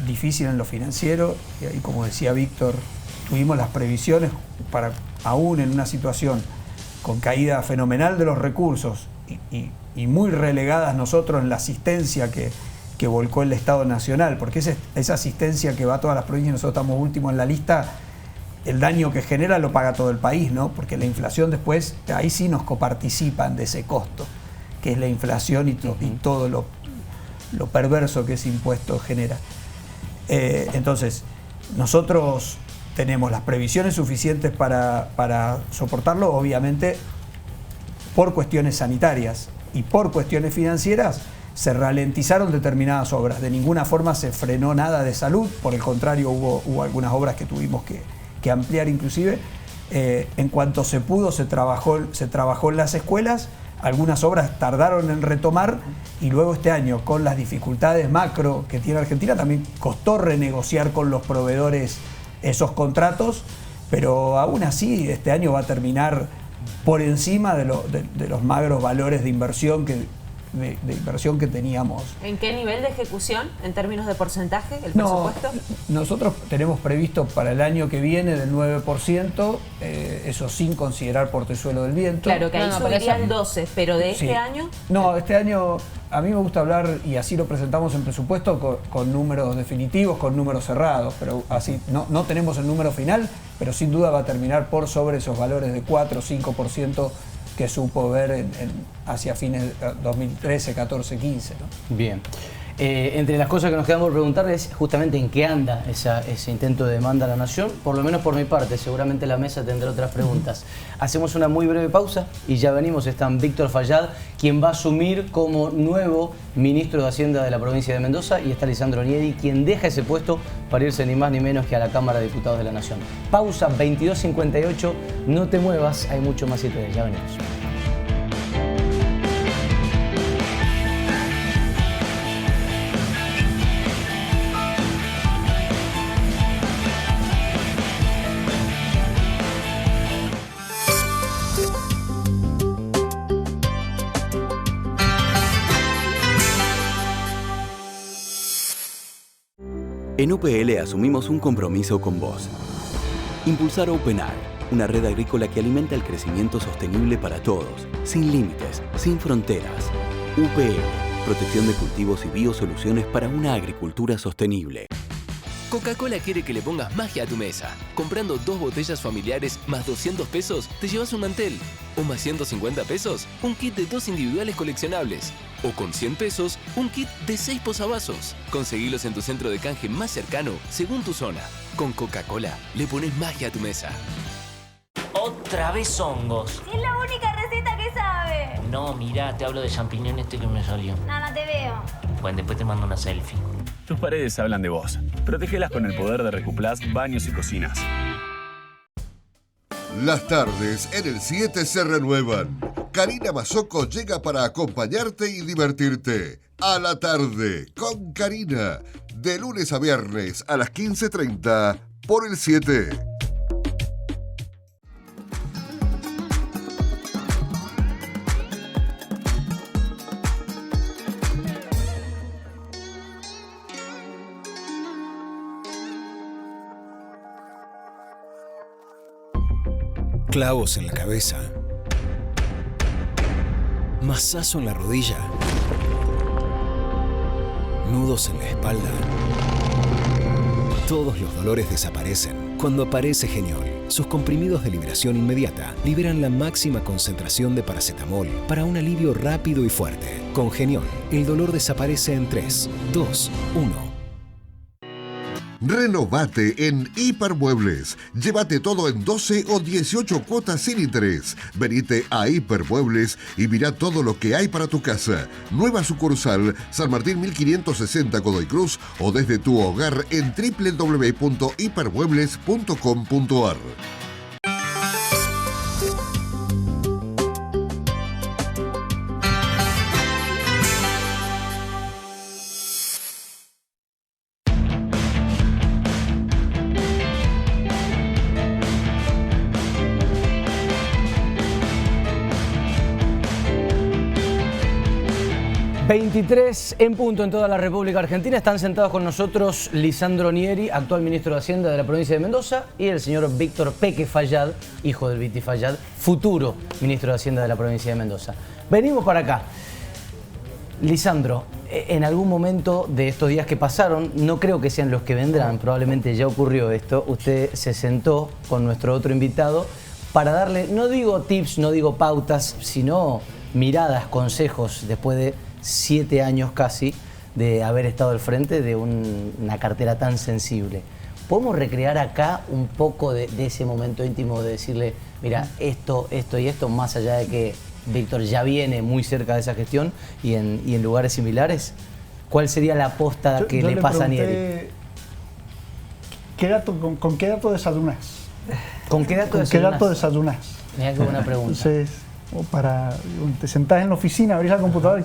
difícil en lo financiero y como decía Víctor, tuvimos las previsiones para, aún en una situación con caída fenomenal de los recursos y muy relegadas nosotros en la asistencia que volcó el Estado Nacional, porque esa asistencia que va a todas las provincias, nosotros estamos últimos en la lista, el daño que genera lo paga todo el país, ¿no? Porque la inflación después, ahí sí nos coparticipan de ese costo, que es la inflación y todo lo perverso que ese impuesto genera. Entonces, nosotros tenemos las previsiones suficientes para soportarlo, obviamente por cuestiones sanitarias y por cuestiones financieras se ralentizaron determinadas obras. De ninguna forma se frenó nada de salud, por el contrario hubo algunas obras que tuvimos que ampliar inclusive. En cuanto se pudo, se trabajó en las escuelas. Algunas obras tardaron en retomar y luego este año, con las dificultades macro que tiene Argentina, también costó renegociar con los proveedores esos contratos, pero aún así este año va a terminar por encima de los magros valores de inversión que teníamos. ¿En qué nivel de ejecución en términos de porcentaje el presupuesto? Nosotros tenemos previsto para el año que viene del 9%, eso sin considerar Portezuelo del Viento. Claro, que ahí subiría el 12%, pero de este año... No, este año a mí me gusta hablar, y así lo presentamos en presupuesto, con números definitivos, con números cerrados, pero así no tenemos el número final, pero sin duda va a terminar por sobre esos valores de 4 o 5% que supo ver hacia fines de 2013, 14, 15. ¿no? Bien. Entre las cosas que nos quedan por preguntarles es justamente en qué anda ese intento de demanda a la Nación, por lo menos por mi parte, seguramente la mesa tendrá otras preguntas. Hacemos una muy breve pausa y ya venimos. Están Víctor Fayad, quien va a asumir como nuevo ministro de Hacienda de la provincia de Mendoza, y está Lisandro Nieri, quien deja ese puesto para irse ni más ni menos que a la Cámara de Diputados de la Nación. Pausa, 22:58, no te muevas, hay mucho más 7D, ya venimos. En UPL asumimos un compromiso con vos. Impulsar OpenAg, una red agrícola que alimenta el crecimiento sostenible para todos, sin límites, sin fronteras. UPL, protección de cultivos y biosoluciones para una agricultura sostenible. Coca-Cola quiere que le pongas magia a tu mesa. Comprando 2 botellas familiares más 200 pesos, te llevas un mantel. O más 150 pesos, un kit de 2 individuales coleccionables. O con 100 pesos, un kit de 6 posavasos. Conseguilos en tu centro de canje más cercano, según tu zona. Con Coca-Cola, le pones magia a tu mesa. Otra vez hongos. Es la única receta que sabe. No, mirá, te hablo de champiñón que me salió. No te veo. Bueno, después te mando una selfie. Tus paredes hablan de vos. Protégelas con el poder de Recuplast Baños y Cocinas. Las tardes en el 7 se renuevan. Karina Mazzocco llega para acompañarte y divertirte. A la tarde, con Karina. De lunes a viernes a las 15:30 por el 7. Clavos en la cabeza, mazazo en la rodilla, nudos en la espalda. Todos los dolores desaparecen cuando aparece Geniol. Sus comprimidos de liberación inmediata liberan la máxima concentración de paracetamol para un alivio rápido y fuerte. Con Geniol, el dolor desaparece en 3, 2, 1. Renovate en Hipermuebles. Llévate todo en 12 o 18 cuotas sin interés. Venite a Hipermuebles y mira todo lo que hay para tu casa. Nueva sucursal, San Martín 1560 Godoy Cruz, o desde tu hogar en www.hipermuebles.com.ar. ...23 en punto en toda la República Argentina. Están sentados con nosotros Lisandro Nieri, actual ministro de Hacienda de la provincia de Mendoza, y el señor Víctor Peque Fayad, hijo del Viti Fayad, futuro ministro de Hacienda de la provincia de Mendoza. Venimos para acá. Lisandro, en algún momento de estos días que pasaron, no creo que sean los que vendrán, probablemente ya ocurrió esto, usted se sentó con nuestro otro invitado para darle, no digo tips, no digo pautas, sino miradas, consejos, después de 7 años casi de haber estado al frente de una cartera tan sensible. ¿Podemos recrear acá un poco de ese momento íntimo de decirle, mira, esto y esto, más allá de que Víctor ya viene muy cerca de esa gestión y en lugares similares? ¿Cuál sería la aposta que le pasa a Nieri? ¿Con qué dato desayunás? ¿Con qué dato desayunás? Mira qué buena pregunta. Entonces, te sentás en la oficina, abrís la computadora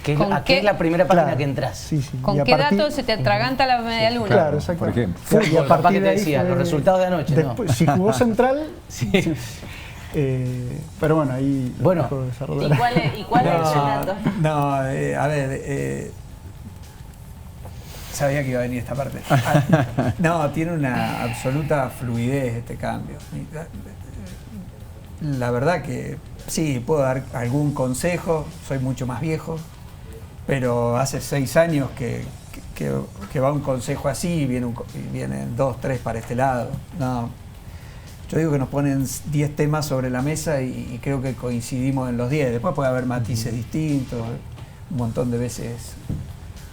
¿Qué es la primera página que entras? Sí, sí. ¿Con qué dato se te atraganta la media luna? Claro, exacto. Por ejemplo. Fútbol, y a partir que te decía, los resultados de anoche. Después, ¿no? Si jugó Central... sí. Pero bueno, ahí... Bueno, ¿y cuál es el dato? No, a ver... sabía que iba a venir esta parte. No, tiene una absoluta fluidez este cambio. La verdad que sí, puedo dar algún consejo, soy mucho más viejo, pero hace 6 años que va un consejo así y vienen 2, 3 para este lado. No, yo digo que nos ponen 10 temas sobre la mesa y creo que coincidimos en los 10. Después puede haber matices distintos, un montón de veces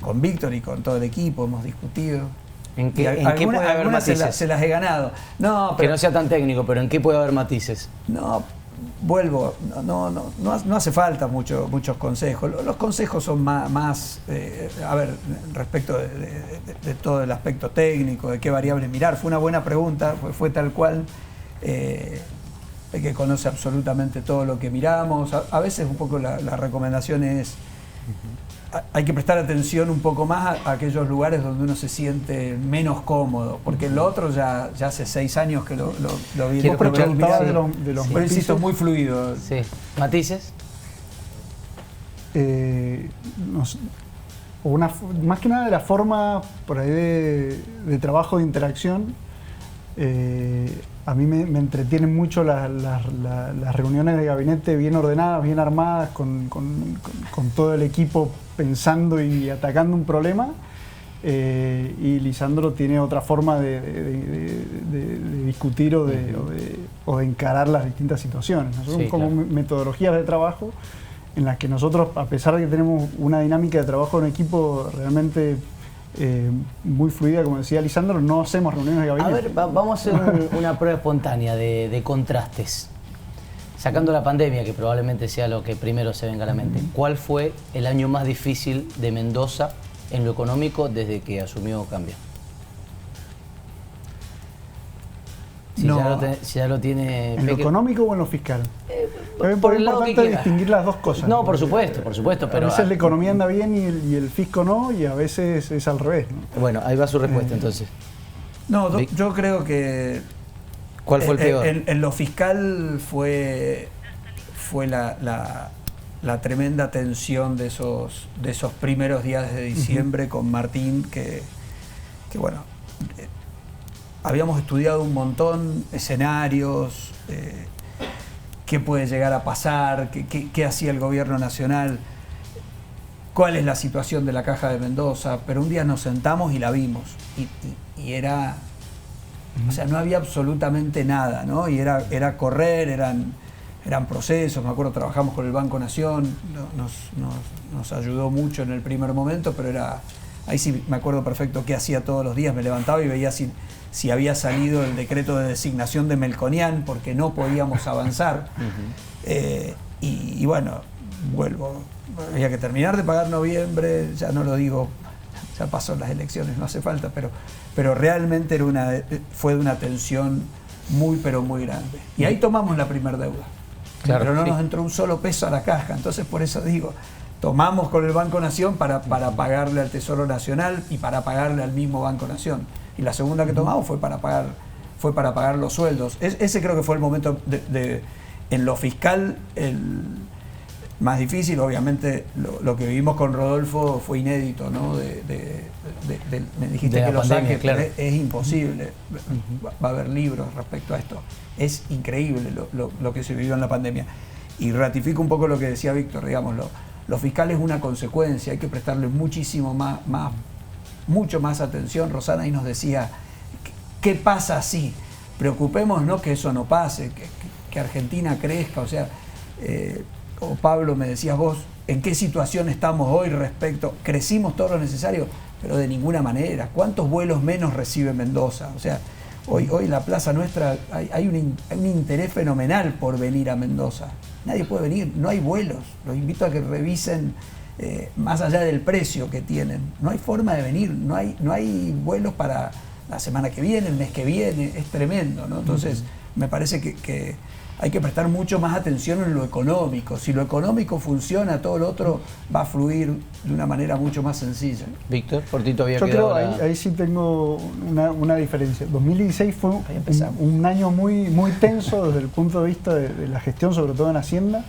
con Víctor y con todo el equipo hemos discutido. ¿En qué puede haber matices? Se las he ganado. No, pero, que no sea tan técnico, pero ¿en qué puede haber matices? No, vuelvo, no hace falta muchos consejos. Los consejos son más a ver, respecto de todo el aspecto técnico, de qué variables mirar. Fue una buena pregunta, fue tal cual. El que conoce absolutamente todo lo que miramos. A veces un poco la recomendación es... Hay que prestar atención un poco más a aquellos lugares donde uno se siente menos cómodo, porque en lo otro ya hace 6 años que lo vi. Vos preguntabas de los pero insisto, muy fluido. Sí. ¿Matices? Más que nada de la forma por ahí de trabajo, de interacción. A mí me entretienen mucho las reuniones de gabinete bien ordenadas, bien armadas, con todo el equipo pensando y atacando un problema. Y Lisandro tiene otra forma de discutir o de encarar las distintas situaciones. Son como metodologías de trabajo en las que nosotros, a pesar de que tenemos una dinámica de trabajo en equipo realmente muy fluida, como decía Lisandro, no hacemos reuniones de gabinete. A ver, vamos a hacer una prueba espontánea de contrastes. Sacando la pandemia, que probablemente sea lo que primero se venga a la mente, ¿cuál fue el año más difícil de Mendoza en lo económico desde que asumió Cambia? Si ya lo tiene... ¿En lo económico o en lo fiscal? Es importante distinguir las dos cosas. No, por supuesto, pero... A veces la economía anda bien y el fisco no, y a veces es al revés, ¿no? Bueno, ahí va su respuesta entonces. No, yo creo que... ¿Cuál fue el peor? En lo fiscal fue la tremenda tensión de esos primeros días de diciembre con Martín, que bueno, habíamos estudiado un montón escenarios, qué puede llegar a pasar, qué hacía el gobierno nacional, cuál es la situación de la Caja de Mendoza, pero un día nos sentamos y la vimos y era... O sea, no había absolutamente nada, ¿no? Y era correr, eran procesos. Me acuerdo, trabajamos con el Banco Nación, nos ayudó mucho en el primer momento, pero ahí sí me acuerdo perfecto qué hacía todos los días. Me levantaba y veía si había salido el decreto de designación de Melconian, porque no podíamos avanzar. Y bueno, vuelvo. Había que terminar de pagar noviembre, ya no lo digo, ya pasó las elecciones, no hace falta, pero realmente fue de una tensión muy, pero muy grande. Y ahí tomamos la primera deuda. Claro, pero no nos entró un solo peso a la caja. Entonces, por eso digo, tomamos con el Banco Nación para pagarle al Tesoro Nacional y para pagarle al mismo Banco Nación. Y la segunda que tomamos fue para pagar los sueldos. Ese creo que fue el momento en lo fiscal, el más difícil. Obviamente lo que vivimos con Rodolfo fue inédito, ¿no? Me dijiste que lo saques, claro. Es imposible. Va a haber libros respecto a esto. Es increíble lo que se vivió en la pandemia. Y ratifico un poco lo que decía Víctor, digamos, lo fiscal es una consecuencia, hay que prestarle mucho más atención. Rosana ahí nos decía, ¿qué pasa si? Preocupémonos que eso no pase, que Argentina crezca, o sea, o Pablo me decías vos, ¿en qué situación estamos hoy respecto? Crecimos todo lo necesario, pero de ninguna manera. ¿Cuántos vuelos menos recibe Mendoza? O sea, hoy la plaza nuestra, hay un interés fenomenal por venir a Mendoza. Nadie puede venir, no hay vuelos. Los invito a que revisen más allá del precio que tienen. No hay forma de venir, no hay vuelos para la semana que viene, el mes que viene, es tremendo, ¿no? Entonces, me parece que hay que prestar mucho más atención en lo económico. Si lo económico funciona, todo lo otro va a fluir de una manera mucho más sencilla. Víctor, por ti todavía Yo quedado creo, ahí sí tengo una diferencia. 2016 fue un año muy tenso desde el punto de vista de la gestión, sobre todo en Hacienda,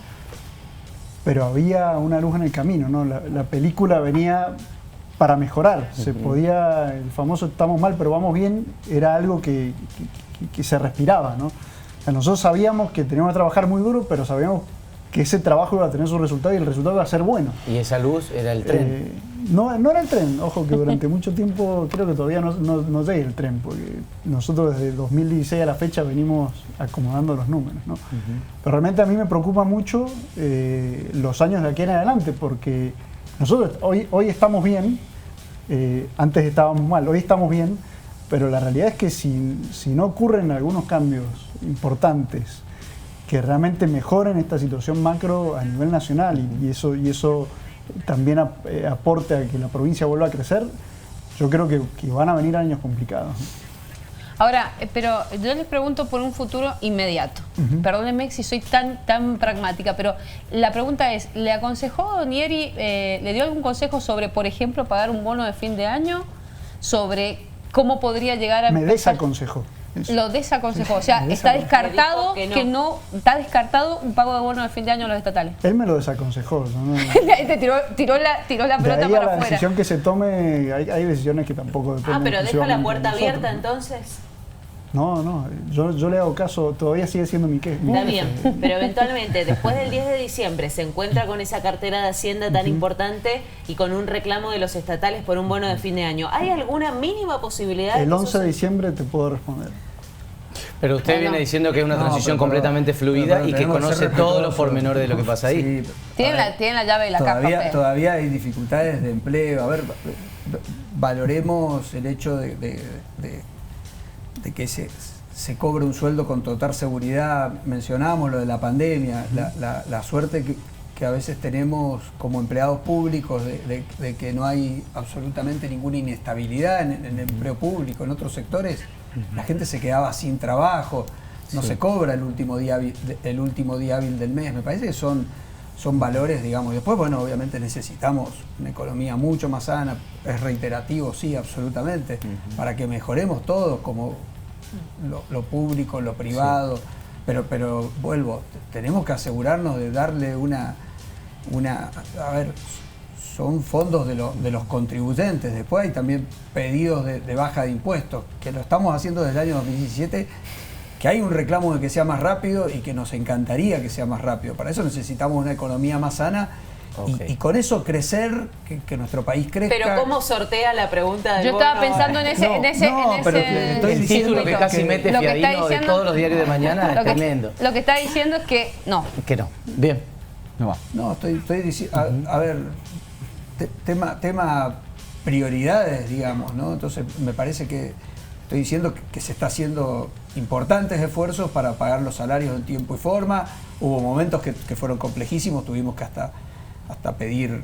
pero había una luz en el camino, ¿no? La película venía para mejorar. Se podía, el famoso estamos mal pero vamos bien, era algo que se respiraba, ¿no? O sea, nosotros sabíamos que teníamos que trabajar muy duro, pero sabíamos que ese trabajo iba a tener su resultado y el resultado iba a ser bueno. ¿Y esa luz era el tren? No era el tren, ojo que durante mucho tiempo creo que todavía no llega el tren, porque nosotros desde 2016 a la fecha venimos acomodando los números, ¿no? Pero realmente a mí me preocupa mucho los años de aquí en adelante, porque nosotros hoy estamos bien, antes estábamos mal, hoy estamos bien, pero la realidad es que si no ocurren algunos cambios importantes que realmente mejoren esta situación macro a nivel nacional y eso también aporte a que la provincia vuelva a crecer, yo creo que van a venir años complicados. Ahora, pero yo les pregunto por un futuro inmediato. Perdónenme si soy tan pragmática, pero la pregunta es, ¿le aconsejó Donieri, le dio algún consejo sobre, por ejemplo, pagar un bono de fin de año? Sobre cómo podría llegar a... Me desaconsejó. Lo desaconsejó, o sea, está descartado está descartado un pago de bono de fin de año a los estatales. Él me lo desaconsejó. Te tiró la pelota para la afuera. decisión que se tome, hay decisiones que tampoco dependen. Pero deja la puerta nosotros, abierta ¿no? entonces. No, yo le hago caso, todavía sigue siendo mi queja. Está bien, pero eventualmente, después del 10 de diciembre, se encuentra con esa cartera de Hacienda tan importante y con un reclamo de los estatales por un bono de fin de año. ¿Hay alguna mínima posibilidad? El 11 de diciembre te puedo responder. Pero usted viene diciendo que es una transición completamente fluida y que conoce todos los pormenores de lo que pasa ahí. Sí, tienen la llave de la caja. Todavía hay dificultades de empleo. A ver, valoremos el hecho de que se cobre un sueldo con total seguridad. Mencionamos lo de la pandemia, la suerte que a veces tenemos como empleados públicos de que no hay absolutamente ninguna inestabilidad en el empleo público. En otros sectores la gente se quedaba sin trabajo, no se cobra el último día hábil del mes. Me parece que son valores, digamos. Después, bueno, obviamente necesitamos una economía mucho más sana, es reiterativo, sí, absolutamente, para que mejoremos todos, como lo público, lo privado, pero vuelvo, tenemos que asegurarnos de darle a ver, son fondos de los contribuyentes. Después hay también pedidos de baja de impuestos, que lo estamos haciendo desde el año 2017, que hay un reclamo de que sea más rápido y que nos encantaría que sea más rápido. Para eso necesitamos una economía más sana y con eso crecer, que nuestro país crezca. Pero ¿cómo sortea la pregunta del Yo estaba pensando en el título que casi mete Fiadino de todos los diarios de mañana es tremendo. Lo que está diciendo es que no. Que no. Bien. No, estoy diciendo, a ver, tema prioridades, digamos, ¿no? Entonces me parece que estoy diciendo que se está haciendo importantes esfuerzos para pagar los salarios en tiempo y forma. Hubo momentos que fueron complejísimos, tuvimos que hasta pedir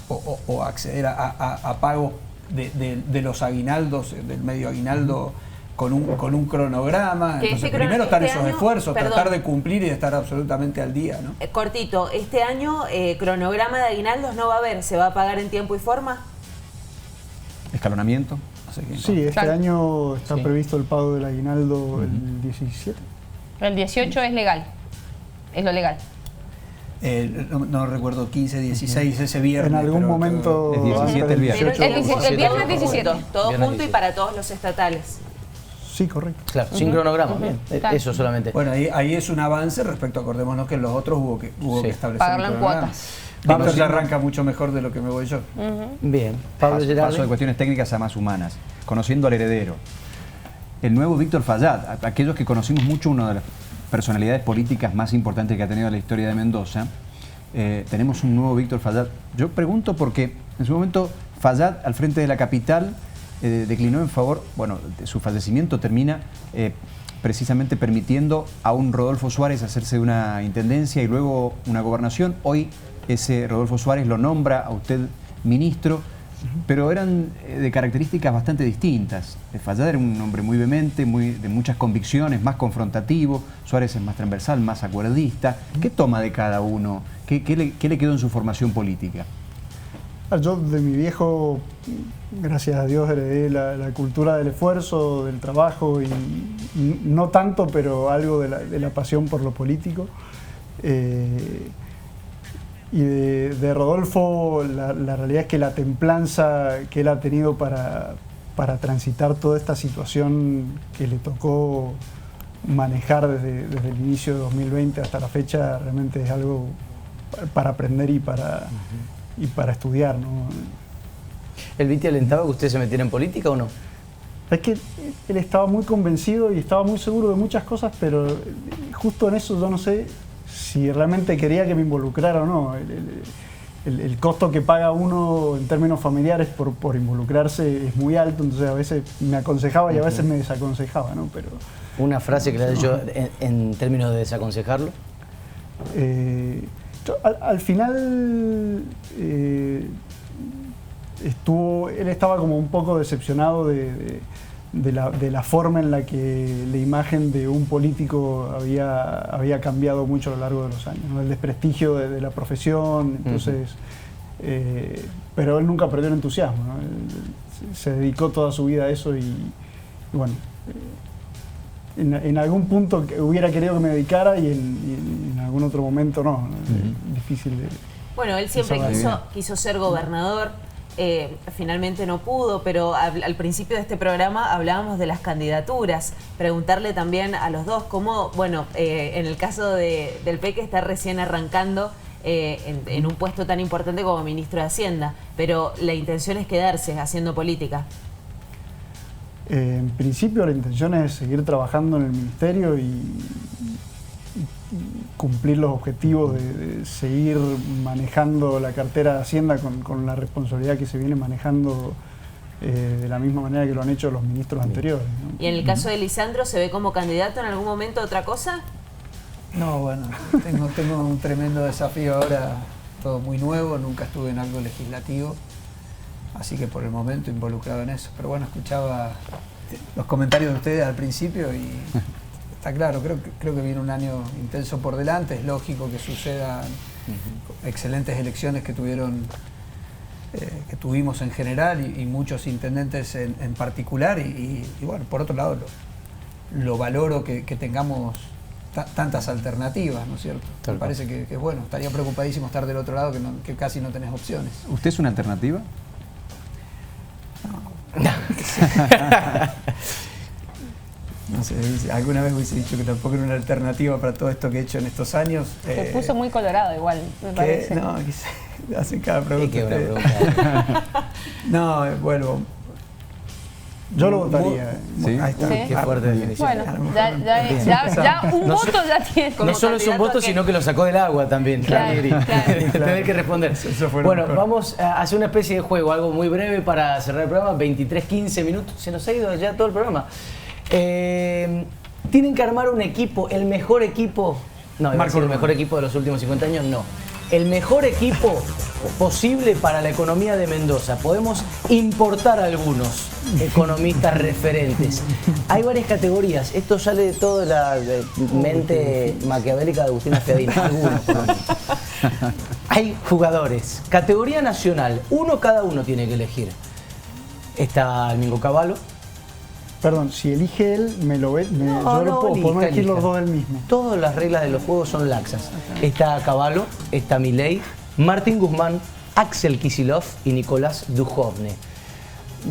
o acceder a pagos de los aguinaldos, del medio aguinaldo, con un cronograma. Entonces, primero están esos esfuerzos, tratar de cumplir y de estar absolutamente al día, ¿no? Cortito, este año cronograma de aguinaldos no va a haber, ¿se va a pagar en tiempo y forma? Escalonamiento. Sí, este año está previsto el pago del aguinaldo el 17. El 18 es legal, es lo legal. No recuerdo, 15, 16, ese viernes. En algún momento... El 17 el viernes. El viernes 17. Todo junto y para todos los estatales. Sí, correcto. Claro, sin cronograma, bien. Eso solamente. Bueno, ahí es un avance respecto, acordémonos que en los otros hubo que establecer pagarlo un en cronograma. cuotas. Víctor ya arranca mucho mejor de lo que me voy yo. Bien. Pablo Gerardi. Paso de cuestiones técnicas a más humanas. Conociendo al heredero. El nuevo Víctor Fayad, aquellos que conocimos mucho, una de las personalidades políticas más importantes que ha tenido la historia de Mendoza, tenemos un nuevo Víctor Fayad. Yo pregunto porque en su momento Fayad, al frente de la capital, declinó en favor, bueno, su fallecimiento termina precisamente permitiendo a un Rodolfo Suárez hacerse de una intendencia y luego una gobernación. Hoy ese Rodolfo Suárez lo nombra a usted ministro, pero eran de características bastante distintas. Fayad era un hombre muy vehemente, de muchas convicciones, más confrontativo. Suárez es más transversal, más acuerdista. ¿Qué toma de cada uno? ¿Qué le quedó en su formación política? Yo de mi viejo, gracias a Dios, heredé la cultura del esfuerzo, del trabajo y no tanto, pero algo de la pasión por lo político. Y de Rodolfo, la realidad es que la templanza que él ha tenido para transitar toda esta situación que le tocó manejar desde el inicio de 2020 hasta la fecha, realmente es algo para aprender y para estudiar, ¿no? ¿El Viti alentaba que usted se metiera en política o no? Es que él estaba muy convencido y estaba muy seguro de muchas cosas, pero justo en eso yo no sé si realmente quería que me involucrara o no. El costo que paga uno en términos familiares por involucrarse es muy alto, entonces a veces me aconsejaba y a veces me desaconsejaba, ¿no? Pero, ¿una frase que le ha dicho en términos de desaconsejarlo? Al final él estaba como un poco decepcionado de la forma en la que la imagen de un político había cambiado mucho a lo largo de los años, ¿no? El desprestigio de la profesión, entonces, pero él nunca perdió el entusiasmo, ¿no? Él se dedicó toda su vida a eso y bueno, en algún punto hubiera querido que me dedicara y en algún otro momento no. Difícil de... Bueno, él siempre quiso ser gobernador, finalmente no pudo, pero al principio de este programa hablábamos de las candidaturas. Preguntarle también a los dos cómo, bueno, en el caso del Peque está recién arrancando en un puesto tan importante como ministro de Hacienda, pero la intención es quedarse haciendo política. En principio la intención es seguir trabajando en el ministerio y cumplir los objetivos de seguir manejando la cartera de Hacienda con la responsabilidad que se viene manejando de la misma manera que lo han hecho los ministros anteriores, ¿no? ¿Y en el caso de Lisandro se ve como candidato en algún momento a otra cosa? No, bueno, tengo un tremendo desafío ahora, todo muy nuevo, nunca estuve en algo legislativo. Así que por el momento involucrado en eso. Pero bueno, escuchaba los comentarios de ustedes al principio y está claro, creo que viene un año intenso por delante. Es lógico que sucedan excelentes elecciones que tuvimos en general y muchos intendentes en particular. Y bueno, por otro lado, lo valoro que tengamos tantas alternativas, ¿no es cierto? Me parece que es bueno. Estaría preocupadísimo estar del otro lado, que casi no tenés opciones. ¿Usted es una alternativa? No sé, alguna vez hubiese dicho que tampoco era una alternativa para todo esto que he hecho en estos años. Se puso muy colorado igual, me parece. No, hacen cada pregunta. No, vuelvo. Yo lo votaría. ¿Sí? Ahí está. ¿Sí? Qué fuerte definición. Bueno, ya un voto ya tiene. No solo es un voto, sino que lo sacó del agua también. Claro. Tener que responder. Bueno, vamos a hacer una especie de juego, algo muy breve para cerrar el programa. 23-15 minutos. Se nos ha ido ya todo el programa. Tienen que armar un equipo, el mejor equipo. No, iba a decir el mejor equipo de los últimos 50 años, no. El mejor equipo posible para la economía de Mendoza. Podemos importar algunos economistas referentes. Hay varias categorías. Esto sale de toda la mente maquiavélica de Agustina Fiadina. Algunos economistas. Hay jugadores. Categoría nacional. Cada uno tiene que elegir. Está el Mingo Cavallo. Perdón, si elige él, podemos elegir los dos del mismo. Todas las reglas de los juegos son laxas. Está Cavallo, está Milei, Martín Guzmán, Axel Kicillof y Nicolás Dujovne.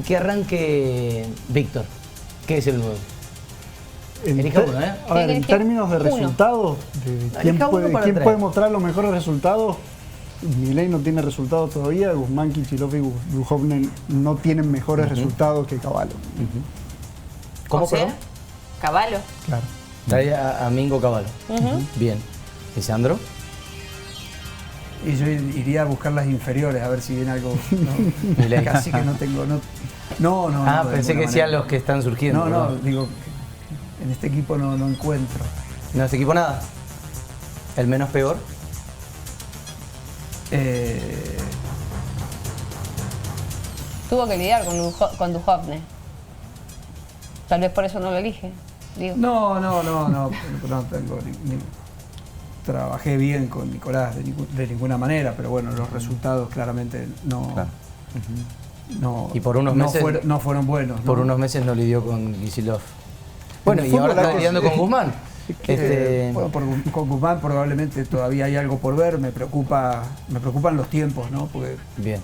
Que arranque Víctor. ¿Qué es el nuevo? Elija uno, ¿eh? A ver, en términos de uno. resultados, de quién Elija uno para puede traer. mostrar los mejores resultados, Milei no tiene resultados todavía, Guzmán, Kicillof y Duhovne no tienen mejores resultados que Cavallo. ¿Cómo, O sea, perdón? Cavallo. Claro. Trae a Mingo Cavallo. Bien. ¿Lisandro? Y yo iría a buscar las inferiores a ver si viene algo. Milei. Casi que no tengo. No, Ah, de pensé que ninguna decían manera. los que están surgiendo. No, perdón. digo, en este equipo no encuentro. ¿No este equipo nada? ¿El menos peor? Tuvo que lidiar con Duhovne. Tal vez por eso no lo elige. Digo. No tengo trabajé bien con Nicolás de ninguna manera, pero bueno, los resultados claramente no. Claro. No, Y por unos meses no fueron buenos. Por ¿no? unos meses no lidió con Kicillof. Bueno, En el y ahora fútbol está lidiando con Guzmán. Bueno, con Guzmán probablemente todavía hay algo por ver, me preocupan los tiempos, ¿no? Porque Bien.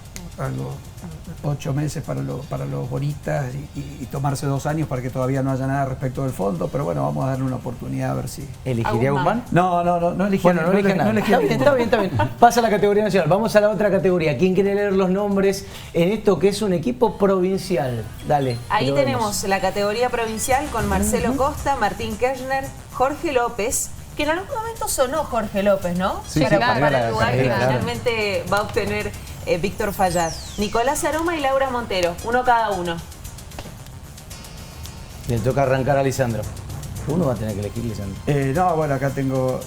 8 meses para los bonistas y tomarse 2 años para que todavía no haya nada respecto del fondo, pero bueno, vamos a darle una oportunidad a ver si... ¿Elegiría a Guzmán? No elegí Bueno, no elige nada. elegí Está bien, está bien. Pasa a la categoría nacional. Vamos a la otra categoría. ¿Quién quiere leer los nombres en esto que es un equipo provincial? Dale. Ahí lo tenemos vemos. la categoría provincial con Marcelo Costa, Martín Kirchner, Jorge López, que en algún momento sonó Jorge López, ¿no? Sí, para sí, ocupar claro, el lugar que claro. finalmente va a obtener Víctor Fallar. Nicolás Aroma y Laura Montero, uno cada uno. Le toca arrancar a Lisandro. Uno va a tener que elegir Lisandro. No, bueno, acá tengo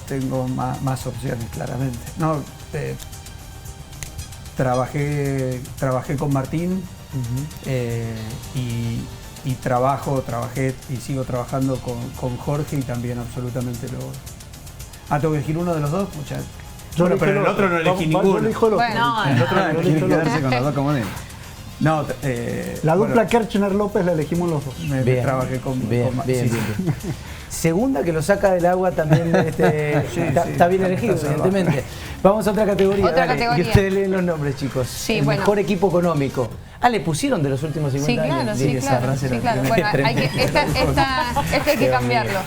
más opciones, claramente. No, trabajé con Martín y trabajé y sigo trabajando con Jorge y también absolutamente lo... tengo que elegir uno de los dos, muchachos. Bueno, pero en el otro no elegí ninguno. Yo elijo los Bueno, En el otro no elegí Quiere ninguno. quedarse con los dos comodines. No, La dupla bueno, Kirchner-López la elegimos los dos. Bien. trabajé con Bien. sí. Segunda que lo saca del agua también está bien elegido, está evidentemente. Vamos a otra categoría. Otra dale. categoría. Y ustedes leen los nombres, chicos. Sí, el bueno. mejor equipo económico. Le pusieron de los últimos 50 años. Sí, claro. Bueno, esta hay que cambiarlo.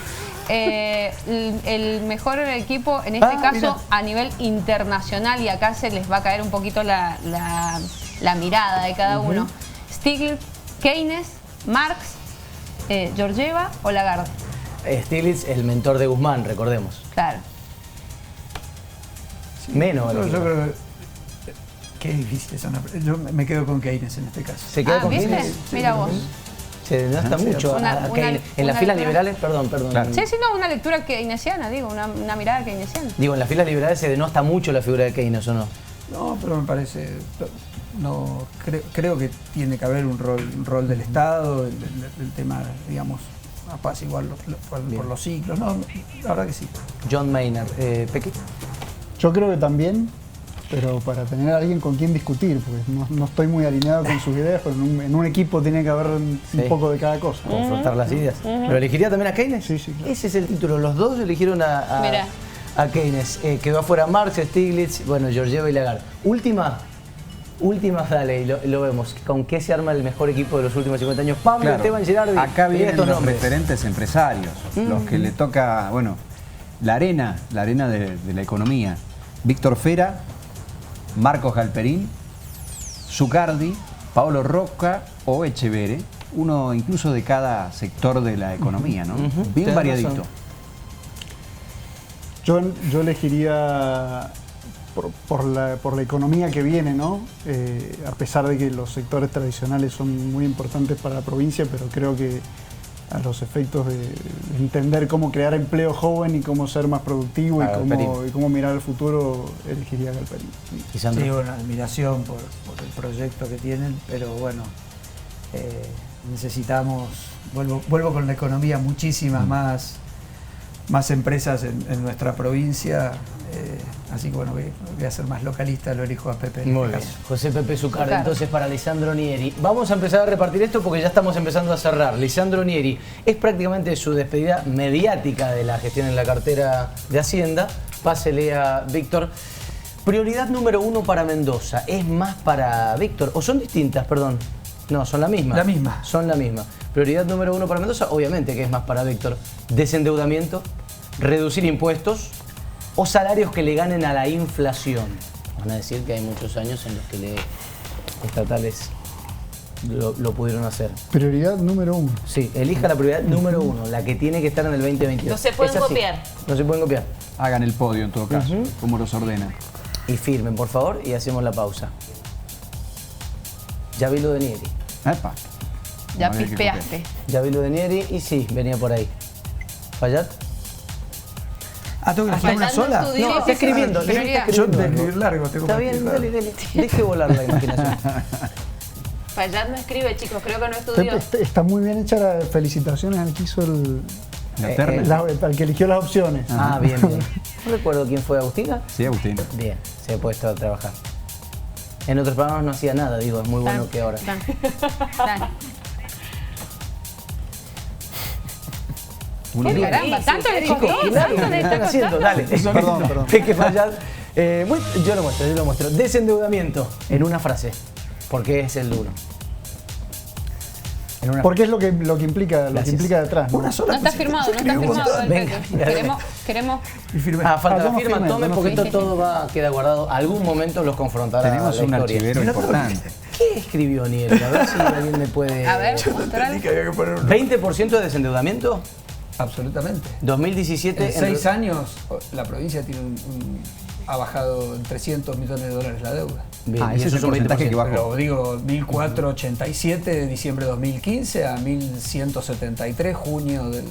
El mejor equipo, en este caso, mira. a nivel internacional, y acá se les va a caer un poquito la mirada de cada uno. Stiglitz, Keynes, Marx, Georgieva o Lagarde. Stiglitz, el mentor de Guzmán, recordemos. Claro. Menos. Yo creo que es difícil esa. Yo me quedo con Keynes en este caso. ¿Se queda con ¿viste? Keynes? Mira vos. Se denota mucho a Keynes. En las filas liberales, perdón. Claro. Sí, no, una lectura keynesiana, digo, una mirada keynesiana. Digo, en las filas liberales se denota mucho la figura de Keynes, ¿o no? No, pero me parece... No, creo que tiene que haber un rol del Estado, el tema, digamos, apaciguar por los ciclos. No, la verdad que sí. John Maynard. ¿Pequi? Yo creo que también, pero para tener a alguien con quien discutir, porque no estoy muy alineado con sus ideas, pero en un equipo tiene que haber un poco de cada cosa. Confrontar las ideas. ¿Pero elegiría también a Keynes? Sí, claro. Ese es el título. Los dos eligieron Mirá. a Keynes. Quedó afuera Marx, Stiglitz, bueno, Georgieva y Lagarde. Última, dale, y lo vemos. ¿Con qué se arma el mejor equipo de los últimos 50 años? Pablo, Claro. Esteban Girardi. Acá lee vienen estos los nombres. referentes empresarios, los que le toca, bueno, la arena de la economía. Víctor Fera, Marcos Galperín, Zucardi, Paolo Roca o Echeverre, uno incluso de cada sector de la economía, ¿no? Bien Tenés variadito. razón. Yo elegiría por la economía que viene, ¿no? A pesar de que los sectores tradicionales son muy importantes para la provincia, pero creo que a los efectos de entender cómo crear empleo joven y cómo ser más productivo y cómo mirar al futuro, elegiría a Galperín. Sí, bueno, admiración por el proyecto que tienen, pero bueno, necesitamos, vuelvo con la economía, muchísimas más empresas en nuestra provincia, así que bueno, voy a ser más localista, lo elijo a Pepe. Muy bien. José Pepe Zucardi, entonces para Lisandro Nieri. Vamos a empezar a repartir esto porque ya estamos empezando a cerrar. Lisandro Nieri es prácticamente su despedida mediática de la gestión en la cartera de Hacienda. Pásele a Víctor. Prioridad número 1 para Mendoza. ¿Es más para Víctor? ¿O son distintas, perdón? No, son la misma. La misma. Son la misma. Prioridad número 1 para Mendoza, obviamente que es más para Víctor. Desendeudamiento, reducir impuestos o salarios que le ganen a la inflación. Van a decir que hay muchos años en los que estatales lo pudieron hacer. Prioridad número 1. Sí, elija la prioridad número 1, la que tiene que estar en el 2022. No se pueden copiar. No se pueden copiar. Hagan el podio en todo caso, como los ordenan. Y firmen, por favor, y hacemos la pausa. Ya vi lo de Nieri. Epa. Ya pispeaste. Ya vi lo de Nieri y sí, venía por ahí. ¿Fallat? ¿Tengo que hacer una sola? No, está escribiendo. Yo de escribir largo tengo Está que bien, escribir. dale. Deje volar la imaginación. Fallat no escribe, chicos, creo que no estudió. Está muy bien hecha. Felicitaciones al que hizo al que eligió las opciones. Bien. No recuerdo quién fue, ¿Agustina? Sí, Agustina. Bien, se ha puesto a trabajar. En otros programas no hacía nada, digo, es muy bueno que ahora. Caramba, tanto le costó, tanto le está costando. Dale, Perdón. Es que Fallat. Yo lo muestro. Desendeudamiento en una frase. Porque es el duro. Porque es lo que implica, detrás. ¿No? Una sola. No está firmado, Venga, Queremos. falta la firma, tomen porque firme. todo queda guardado. Algún momento los confrontará. Tenemos la un historia. archivero importante. ¿Qué escribió Nieri? A ver si alguien me puede... A ver, mostralo. ¿20% de desendeudamiento? Absolutamente. 2017... En 6 años la provincia ha bajado en $300 millones la deuda. Bien, ese es el porcentaje que bajó. Pero digo, 1.487 de diciembre de 2015 a 1.173 junio del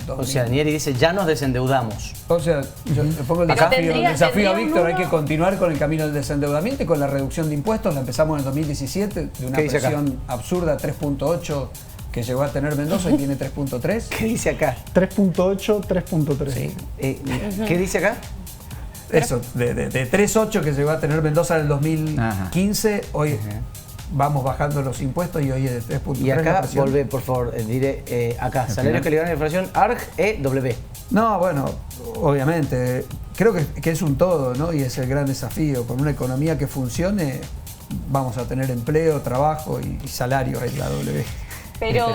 2000. O sea, Nieri dice, ya nos desendeudamos. O sea, yo le pongo el desafío a Víctor, hay que continuar con el camino del desendeudamiento y con la reducción de impuestos. La empezamos en el 2017 de una presión absurda, 3.8 que llegó a tener Mendoza y tiene 3.3. ¿Qué dice acá? 3.8, 3.3. Sí. ¿Qué dice acá? Eso, de 3.8 que llegó a tener Mendoza en el 2015, hoy vamos bajando los impuestos y hoy es de 3.3. Y acá, volvé, por favor, diré acá, salarios que le ganan la inflación, ARG-EW. No, bueno, obviamente, creo que es un todo, ¿no? Y es el gran desafío. Con una economía que funcione, vamos a tener empleo, trabajo y salario en la W. Pero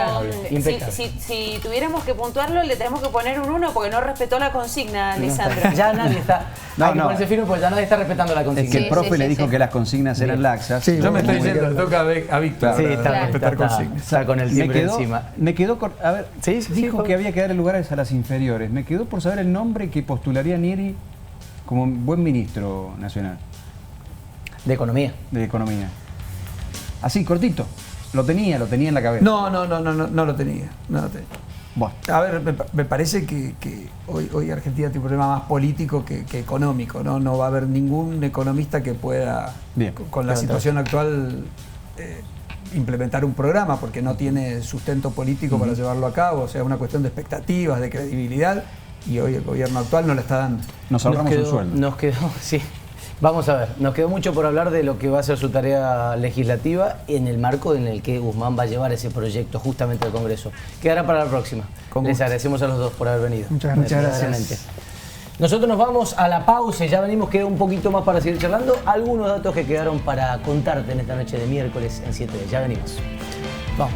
Impecable. si tuviéramos que puntuarlo, le tenemos que poner un 1 porque no respetó la consigna, Lisandro. Ya nadie está. Hay que ponerse firme porque ya nadie está respetando la consigna. Es que el profe le dijo que las consignas eran laxas. Sí, yo me estoy diciendo, le toca a Víctor. Sí, está con el timbre encima. Me quedó, a ver, dijo que había que darle lugares a las inferiores. Me quedó por saber el nombre que postularía Nieri como buen ministro nacional. De Economía. De Economía. Así, cortito. Lo tenía en la cabeza. No lo tenía. Bueno. A ver, me parece que hoy Argentina tiene un problema más político que económico, ¿no? No va a haber ningún economista que pueda, con la situación actual, implementar un programa porque no tiene sustento político para llevarlo a cabo. O sea, una cuestión de expectativas, de credibilidad, y hoy el gobierno actual no le está dando. Nos ahorramos un sueldo. Nos quedó, sí. Vamos a ver, nos quedó mucho por hablar de lo que va a ser su tarea legislativa en el marco en el que Guzmán va a llevar ese proyecto justamente al Congreso. Quedará para la próxima. Les agradecemos a los dos por haber venido. Muchas gracias. Nosotros nos vamos a la pausa y ya venimos, queda un poquito más para seguir charlando. Algunos datos que quedaron para contarte en esta noche de miércoles en 7 días. Ya venimos. Vamos.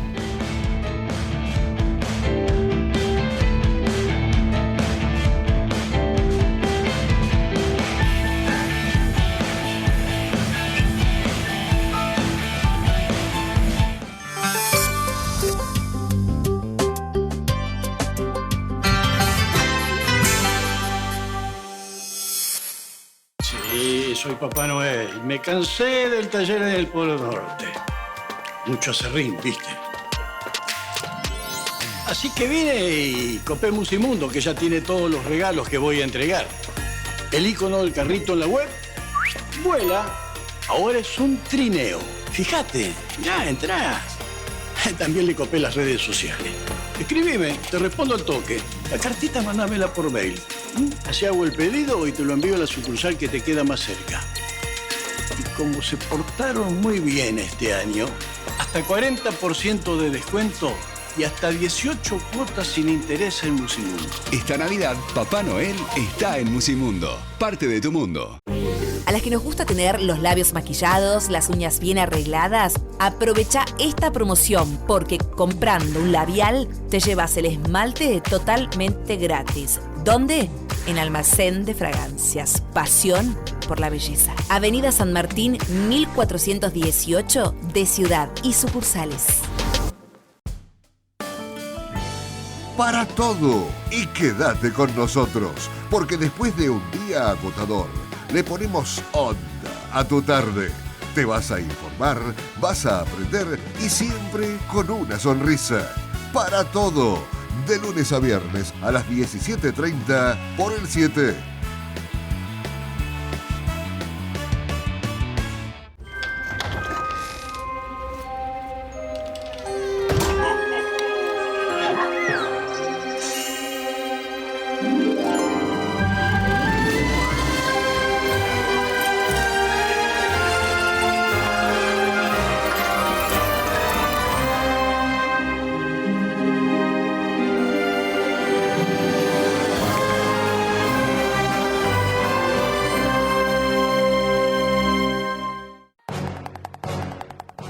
Soy Papá Noel. Me cansé del taller en el Polo Norte. Mucho acerrín, ¿viste? Así que vine y copé Musimundo, que ya tiene todos los regalos que voy a entregar. El icono del carrito en la web vuela. Ahora es un trineo. Fíjate, ya entrá. También le copé las redes sociales. Escribime, te respondo al toque. La cartita mándamela por mail. Así hago el pedido y te lo envío a la sucursal que te queda más cerca. Y como se portaron muy bien este año, hasta 40% de descuento y hasta 18 cuotas sin interés en Musimundo. Esta Navidad, Papá Noel está en Musimundo. Parte de tu mundo. A las que nos gusta tener los labios maquillados, las uñas bien arregladas, aprovecha esta promoción porque comprando un labial te llevas el esmalte totalmente gratis. ¿Dónde? En Almacén de Fragancias. Pasión por la belleza. Avenida San Martín, 1418 de Ciudad y sucursales. Para todo y quédate con nosotros, porque después de un día agotador, le ponemos onda a tu tarde. Te vas a informar, vas a aprender y siempre con una sonrisa. Para todo, de lunes a viernes a las 17:30 por el 7.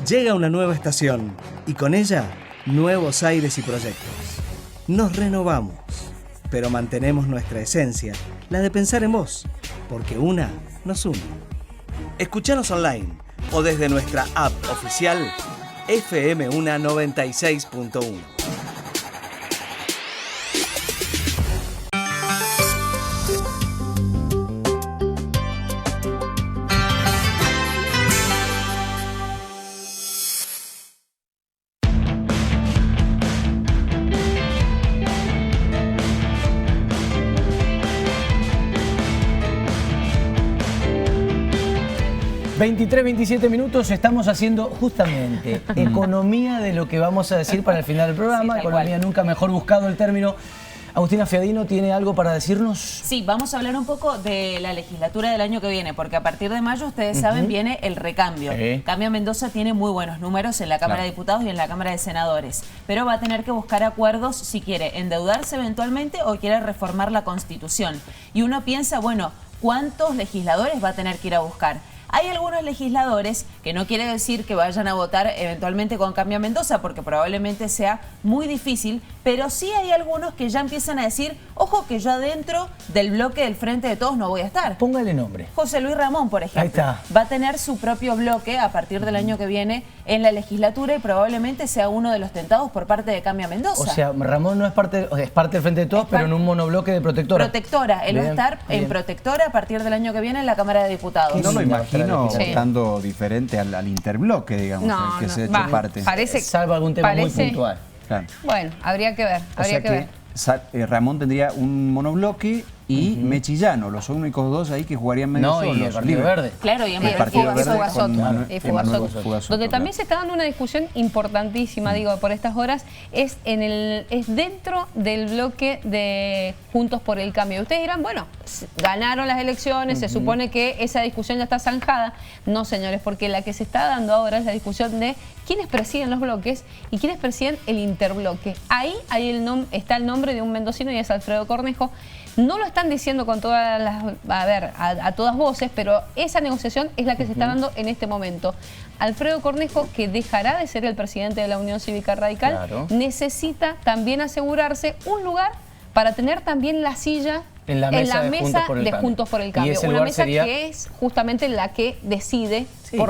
Llega una nueva estación y con ella nuevos aires y proyectos. Nos renovamos, pero mantenemos nuestra esencia, la de pensar en vos, porque una nos une. Escuchanos online o desde nuestra app oficial FM UNA 96.1. ...23-27 estamos haciendo justamente economía de lo que vamos a decir para el final del programa. Sí, economía nunca mejor buscado el término. Agustina Fiadino, ¿tiene algo para decirnos? Sí, vamos a hablar un poco de la legislatura del año que viene, porque a partir de mayo, ustedes saben, viene el recambio. Cambia Mendoza tiene muy buenos números en la Cámara de Diputados y en la Cámara de Senadores, pero va a tener que buscar acuerdos si quiere endeudarse eventualmente o quiere reformar la Constitución. Y uno piensa, bueno, ¿cuántos legisladores va a tener que ir a buscar? Hay algunos legisladores que no quiere decir que vayan a votar eventualmente con Cambia Mendoza, porque probablemente sea muy difícil, pero sí hay algunos que ya empiezan a decir, ojo que yo adentro del bloque del Frente de Todos no voy a estar. Póngale nombre. José Luis Ramón, por ejemplo. Ahí está. Va a tener su propio bloque a partir del año que viene en la legislatura y probablemente sea uno de los tentados por parte de Cambia Mendoza. O sea, Ramón no es parte del Frente de Todos, pero en un monobloque de Protectora. Protectora. Él va a estar en Protectora a partir del año que viene en la Cámara de Diputados. No lo imagino votando diferente al interbloque, digamos, que se ha hecho parte. Salvo algún tema muy puntual. Claro. Bueno, habría que ver, habría que ver. Ramón tendría un monobloque y Mechillano, los únicos dos ahí que jugarían medio solos. Y el Partido Verde. Claro, y el Partido Verde y Fugasoto. Donde también se está dando una discusión importantísima, digo, por estas horas, es dentro del bloque de Juntos por el Cambio. Ustedes dirán, bueno, ganaron las elecciones, se supone que esa discusión ya está zanjada. No, señores, porque la que se está dando ahora es la discusión de quiénes presiden los bloques y quiénes presiden el interbloque. Ahí está el nombre de un mendocino y es Alfredo Cornejo. No lo están diciendo con todas las, a todas voces, pero esa negociación es la que se está dando en este momento. Alfredo Cornejo, que dejará de ser el presidente de la Unión Cívica Radical, necesita también asegurarse un lugar para tener también la silla en la mesa de Juntos por el Cambio. Una mesa que es justamente la que decide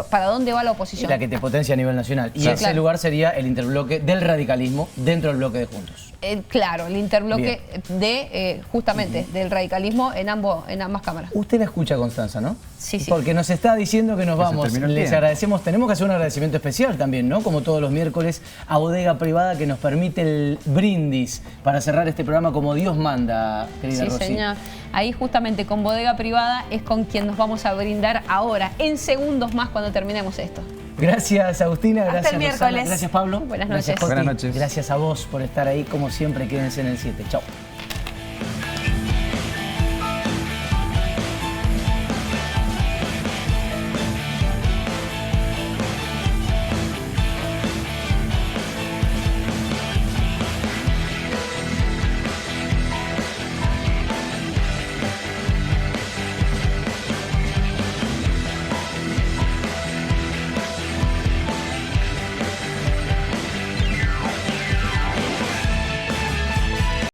para dónde va la oposición. La que te potencia a nivel nacional. Y ese lugar sería el interbloque del radicalismo dentro del bloque de Juntos. Claro, el interbloque de justamente del radicalismo en ambas cámaras. Usted la escucha, Constanza, ¿no? Sí, sí. Porque nos está diciendo que nos vamos. Les agradecemos. Tenemos que hacer un agradecimiento especial también, ¿no? Como todos los miércoles, a Bodega Privada, que nos permite el brindis para cerrar este programa como Dios manda, querida Rosy. Sí, señor. Ahí justamente con Bodega Privada es con quien nos vamos a brindar ahora, en segundos más cuando terminemos esto. Gracias, Agustina. Hasta gracias, el miércoles. Rosana. Gracias, Pablo. Buenas noches. Gracias, Buenas noches. Gracias a vos por estar ahí, como siempre. Quédense en el 7. Chau.